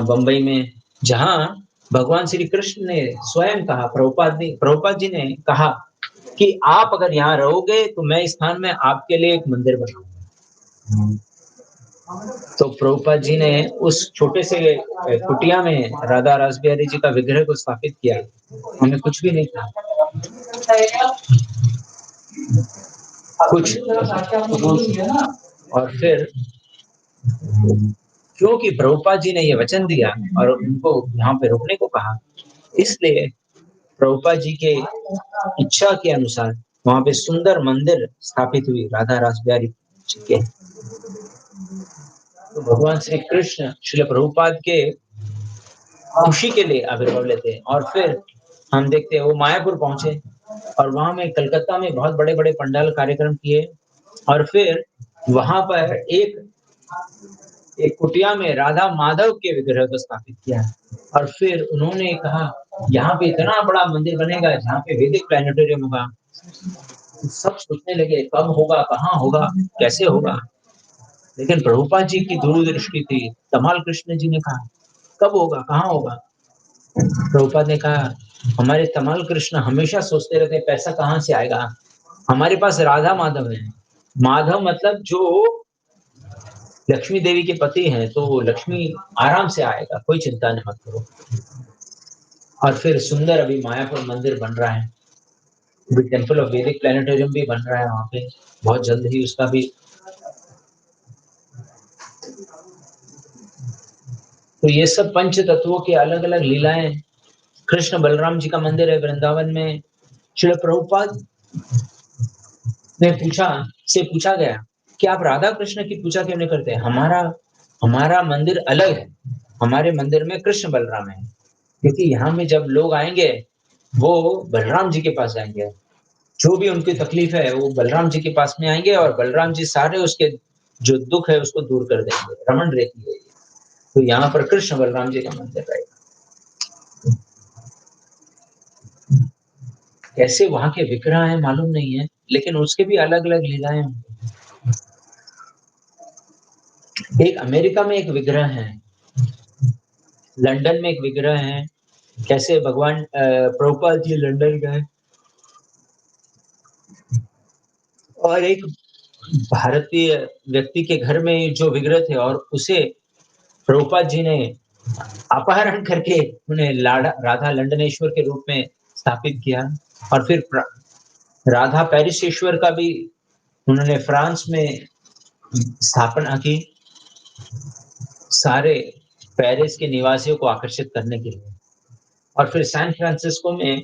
बम्बई में, जहाँ भगवान श्री कृष्ण ने स्वयं कहा, प्रभुपाद जी ने कहा कि आप अगर यहाँ रहोगे तो मैं इस स्थान में आपके लिए एक मंदिर बनाऊँगा। तो प्रभुपाद जी ने उस छोटे से कुटिया में राधा रासबिहारी जी का विग्रह को स्थापित किया। हमें कुछ भी नहीं था। कुछ और फिर क्योंकि प्रभुपाद जी ने ये वचन दिया और उनको यहाँ पे रुकने को कहा, इसलिए प्रभुपाद जी के इच्छा के अनुसार वहाँ पे सुंदर मंदिर स्थापित हुई राधा रासबिहारी जी के। तो भगवान श्री कृष्ण श्रील प्रभुपाद के खुशी के लिए आविर्भाव लेते हैं और फिर हम देखते हैं वो मायापुर पहुंचे और वहां में कलकत्ता में बहुत बड़े-बड़े पंडाल कार्यक्रम किए और फिर वहां पर एक एक कुटिया में राधा माधव के विग्रह को स्थापित किया और फिर उन्होंने कहा यहाँ पे इतना बड़ा मंदिर बनेगा जहाँ पे वैदिक प्लानिटोरियम होगा। सब सोचने लगे कब होगा, कहाँ होगा, कैसे होगा? लेकिन प्रभुपाद जी की दूरदृष्टि थी। तमाल कृष्ण जी ने कहा, कब होगा, कहाँ होगा? प्रभुपाद ने कहा, हमारे तमाल कृष्ण हमेशा सोचते रहते हैं पैसा कहाँ से आएगा? हमारे पास राधा माधव है। माधव मतलब जो लक्ष्मी देवी के पति हैं, तो लक्ष्मी आराम से आएगा, कोई चिंता न मत करो। और फिर सुंदर अभी मायापुर मंदिर बन रहा है। अभी टेम्पल ऑफ वैदिक प्लानिटोरियम भी बन रहा है वहाँ पे, बहुत जल्द ही उसका भी तो ये सब पंच तत्वों की अलग-अलग लीलाएँ कृष्ण बलराम जी का मंदिर है वृंदावन में। श्रील प्रभुपाद ने पूछा गया कि आप राधा कृष्ण की पूजा क्यों नहीं करते? हमारा मंदिर अलग है। हमारे मंदिर में कृष्ण बलराम है। क्योंकि यहाँ में जब लोग आएँगे, वो बलराम जी के पास जाएँगे। जो भी उनकी तकलीफ है, वो बलराम जी के पास में आएँगे और बलराम जी सारे उसके जो दुःख है, उसको दूर कर देंगे। रमण रेखी है ये। तो यहाँ पर कृष्ण बलराम जी का मंदिर रहेगा। कैसे वहाँ के विग्रह हैं मालूम नहीं है, लेकिन उसके भी अलग-अलग लीलाएँ होंगी। एक अमेरिका में एक विग्रह है, लंदन में एक विग्रह है, कैसे भगवान प्रभुपाद जी लंदन गए और एक भारतीय व्यक्ति के घर में जो विग्रह थे और उसे प्रभुपाद जी ने अपहरण करके उन्हें लाडा राधा लंदनेश्वर के रूप में स्थापित किया और फिर राधा पेरिसेश्वर का भी उन्होंने फ्रांस में स्थापना की, सारे पेरिस के निवासियों को आकर्षित करने के लिए। और फिर सैन फ्रांसिस्को में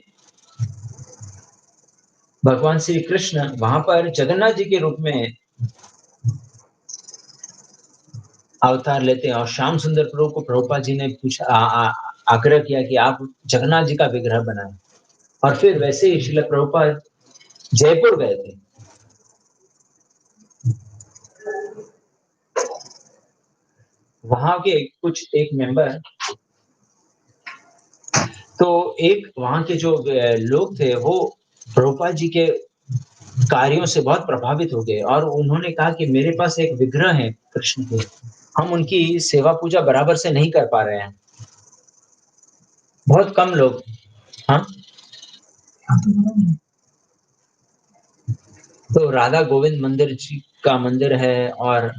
भगवान श्री कृष्ण वहाँ पर जगन्नाथ जी के रूप में अवतार लेते हैं और श्याम सुंदर प्रभु को प्रभुपाद जी ने पूछा आग्रह किया कि आप जगन्नाथ जी का विग्रह बनाएं और फिर वैसे ही श्रील प्रभुपाद जयपुर गए थे। वहाँ के कुछ एक मेंबर तो एक वहाँ के जो लोग थे वो प्रभुपाद जी के कार्यों से बहुत प्रभावित हो गए और उन्होंने कहा कि मेरे पास एक विग्रह है कृष्ण के, हम उनकी सेवा पूजा बराबर से नहीं कर पा रहे हैं। बहुत कम लोग। हाँ, तो राधा गोविंद मंदिर जी का मंदिर है और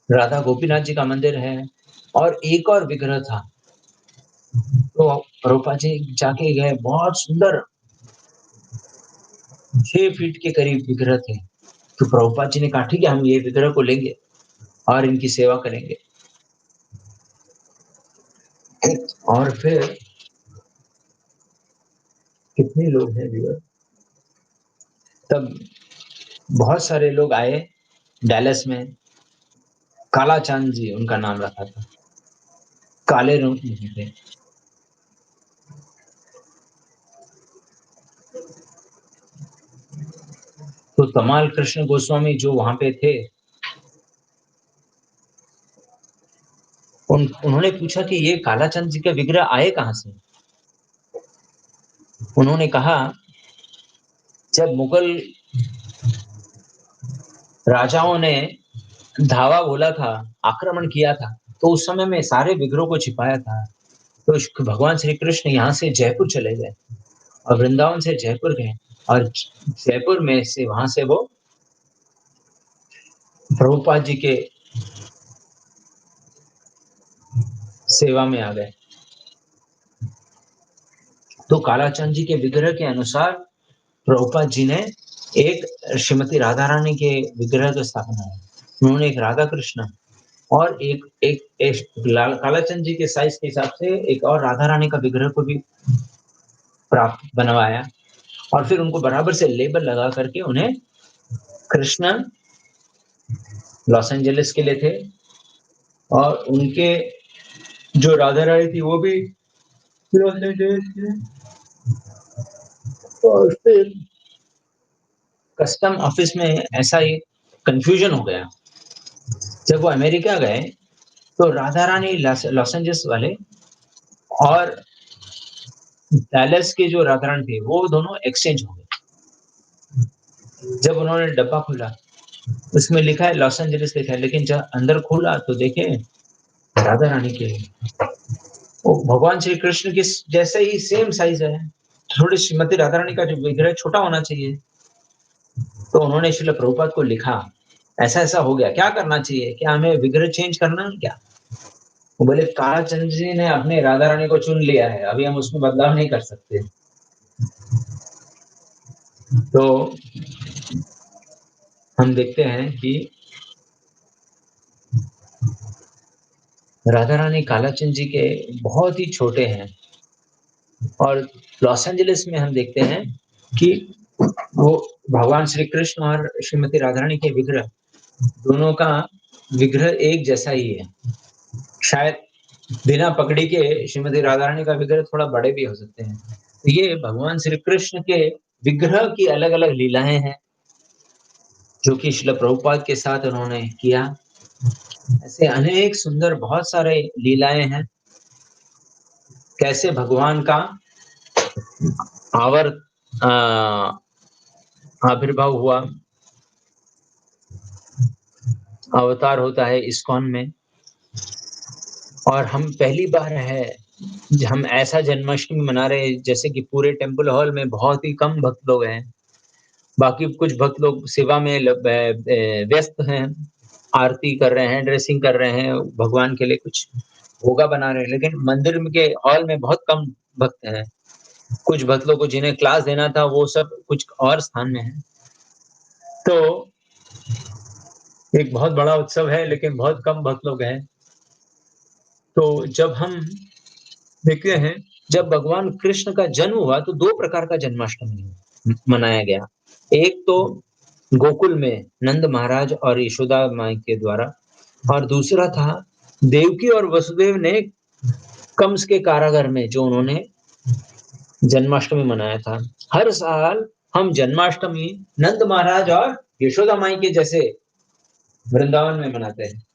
राधा गोपीनाथ जी का मंदिर है और एक और विग्रह था। तो प्रभुपाद जी जाके गए, बहुत सुंदर 6 फीट के करीब विग्रह थे। तो प्रभुपाद जी ने कहा ठीक है, हम ये विग्रह को लेंगे और इनकी सेवा करेंगे। और फिर कितने लोग हैं व्यूअर, तब बहुत सारे लोग आए डैलस में, काला चांद जी उनका नाम रखा था, काले रंग में थे। तो तमाल कृष्ण गोस्वामी जो वहां पे थे, उन्होंने पूछा कि ये काला चंद जी के विग्रह आए कहाँ से? उन्होंने कहा जब मुगल राजाओं ने धावा बोला था, आक्रमण किया था, तो उस समय में सारे विग्रहों को छिपाया था। तो भगवान श्री कृष्ण यहाँ से जयपुर चले गए और वृंदावन से जयपुर गए और जयपुर में से वहां से वो प्रभुपाद जी के सेवा में आ गए। तो कालाचंद जी के विग्रह के अनुसार प्रभुपाद जी ने एक श्रीमती राधा रानी के विग्रह की स्थापना की। उन्होंने एक राधा कृष्ण और एक कालाचंद जी के साइज के हिसाब से एक और राधा रानी का विग्रह को भी प्राप्त बनवाया और फिर उनको बराबर से लेबल लगा करके उन्हें कृष्ण लॉस एंजलिस के लिए थे और उनके जो राधा रानी थी वो भी लॉस एंजलिस के। और फिर कस्टम ऑफिस में ऐसा ही कंफ्यूजन हो गया। जब वो अमेरिका गए तो राधा रानी लॉस एंजलिस वाले और डैलस के जो राधा रानी थे वो दोनों एक्सचेंज हो गए। जब उन्होंने डब्बा खोला उसमें लिखा है लॉस एंजलिस लिखा है, लेकिन जब अंदर खोला तो देखे राधा रानी के वो भगवान श्री कृष्ण के जैसे ही सेम साइज है। थोड़ी श्रीमती राधा रानी का जो विग्रह छोटा होना चाहिए। तो उन्होंने श्रील प्रभुपाद को लिखा, ऐसा ऐसा हो गया, क्या करना चाहिए, क्या हमें विग्रह चेंज करना है क्या? वो बोले कालाचंद जी ने अपने राधा रानी को चुन लिया है, अभी हम उसमें बदलाव नहीं कर सकते। तो हम देखते हैं कि राधा रानी कालाचंद जी के बहुत ही छोटे हैं और लॉस एंजलिस में हम देखते हैं कि वो भगवान श्री कृष्ण और श्रीमती राधा रानी के विग्रह दोनों का विग्रह एक जैसा ही है। शायद बिना पगड़ी के श्रीमती राधा रानी का विग्रह थोड़ा बड़े भी हो सकते हैं। तो ये भगवान श्री कृष्ण के विग्रह की अलग अलग लीलाएं हैं जो कि श्रील प्रभुपाद के साथ उन्होंने किया। ऐसे अनेक सुंदर बहुत सारे लीलाएं हैं, कैसे भगवान का आवर आविर्भाव हुआ अवतार होता है इस्कॉन में और हम पहली बार है हम ऐसा जन्माष्टमी मना रहे हैं जैसे कि पूरे टेम्पल हॉल में बहुत ही कम भक्त लोग हैं। बाकी कुछ भक्त लोग सेवा में व्यस्त हैं, आरती कर रहे हैं, ड्रेसिंग कर रहे हैं, भगवान के लिए कुछ होगा बना रहे हैं, लेकिन मंदिर में के हॉल में बहुत कम भक्त हैं। कुछ भक्त लोग को जिन्हें क्लास देना था वो सब कुछ और स्थान में हैं। तो एक बहुत बड़ा उत्सव है लेकिन बहुत कम भक्त लोग हैं। तो जब हम देखते हैं, जब भगवान कृष्ण का जन्म हुआ तो 2 प्रकार का जन्माष्टमी मनाया गया। एक तो गोकुल में नंद महाराज और यशोदा माँ के द्वारा और दूसरा था देवकी और वसुदेव ने कंस के कारागार में जो उन्होंने जन्माष्टमी मनाया था। हर साल हम जन्माष्टमी नंद महाराज और यशोदा माई के जैसे वृंदावन में मनाते हैं।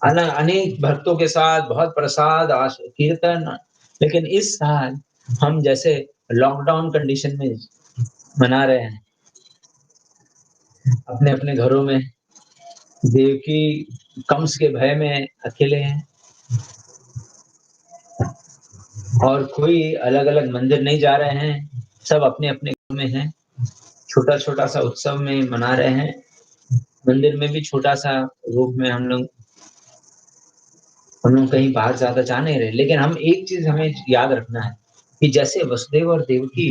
अनेक भक्तों के साथ बहुत प्रसाद, कीर्तन, लेकिन इस साल हम जैसे लॉकडाउन कंडीशन में मना रहे हैं। अपने-अपने घरों में देवकी कंस के भय में अकेले हैं। और कोई अलग-अलग मंदिर नहीं जा रहे हैं, सब अपने-अपने घर में हैं। छोटा-छोटा सा उत्सव में मना रहे हैं। मंदिर में भी छोटा-सा रूप में हम लोग कहीं बाहर ज़्यादा जा नहीं रहे, लेकिन हम एक चीज़ हमें याद रखना है कि जैसे वसुदेव और देवकी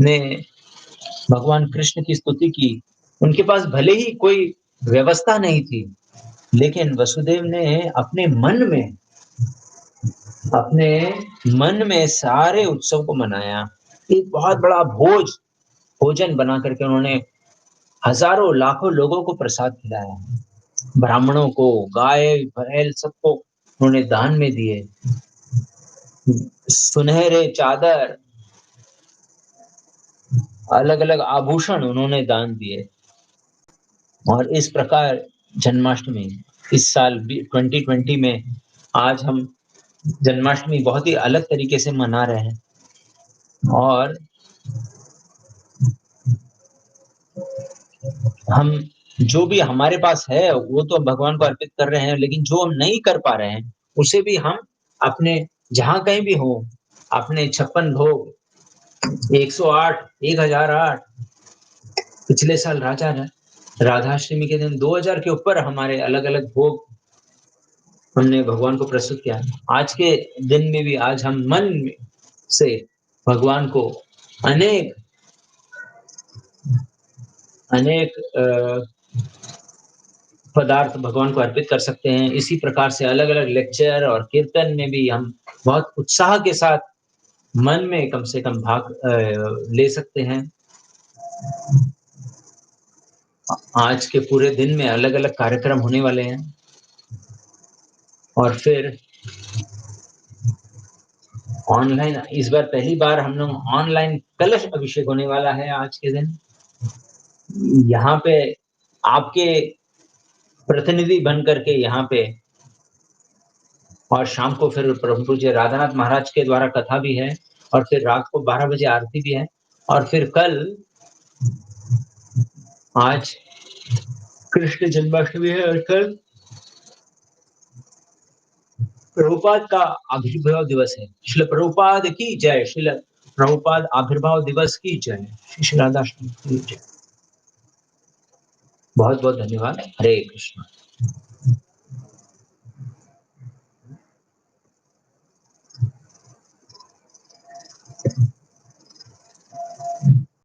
ने भगवान कृष्ण की स्तुति की, उनके पास भले ही कोई व्यवस्था नहीं थी, लेकिन वसुदेव ने अपने मन में सारे उत्सव को मनाया। एक बहुत बड़ा भोजन बना करके उन्होंने हज़ारों, लाखों लोगों को प्रसाद खिलाया। ब्राह्मणों को, गाय, बैल सबको उन्होंने दान में दिए। सुनहरे चादर, अलग-अलग आभूषण उन्होंने दान दिए और इस प्रकार जन्माष्टमी इस साल 2020 में आज हम जन्माष्टमी बहुत ही अलग तरीके से मना रहे हैं और हम जो भी हमारे पास है वो तो भगवान को अर्पित कर रहे हैं, लेकिन जो हम नहीं कर पा रहे हैं, उसे भी हम अपने जहाँ कहीं भी हो, अपने 56 भोग 108, 1008 पिछले साल राधाष्टमी के दिन 2000 के ऊपर हमारे अलग-अलग भोग हमने भगवान को प्रस्तुत किया। आज के दिन में भी आज हम मन से भगवान को अनेक अनेक पदार्थ भगवान को अर्पित कर सकते हैं। इसी प्रकार से अलग-अलग लेक्चर और कीर्तन में भी हम बहुत उत्साह के साथ मन में कम से कम भाग ले सकते हैं। आज के पूरे दिन में अलग-अलग कार्यक्रम होने वाले हैं। और फिर ऑनलाइन इस बार पहली बार हम लोग ऑनलाइन कलश अभिषेक होने वाला है आज के दिन। यहाँ पे आपके प्रतिनिधि बन करके यहाँ पे और शाम को फिर प्रभु पूज्य राधानाथ महाराज के द्वारा कथा भी है और फिर रात को 12 बजे आरती भी है और फिर कल आज कृष्ण जन्माष्टमी है और कल प्रभुपाद का आविर्भाव दिवस है। श्रील प्रभुपाद की जय। श्रील प्रभुपाद आविर्भाव दिवस की जय। श्री राधाष्टमी की जय। बहुत-बहुत धन्यवाद। हरे कृष्ण।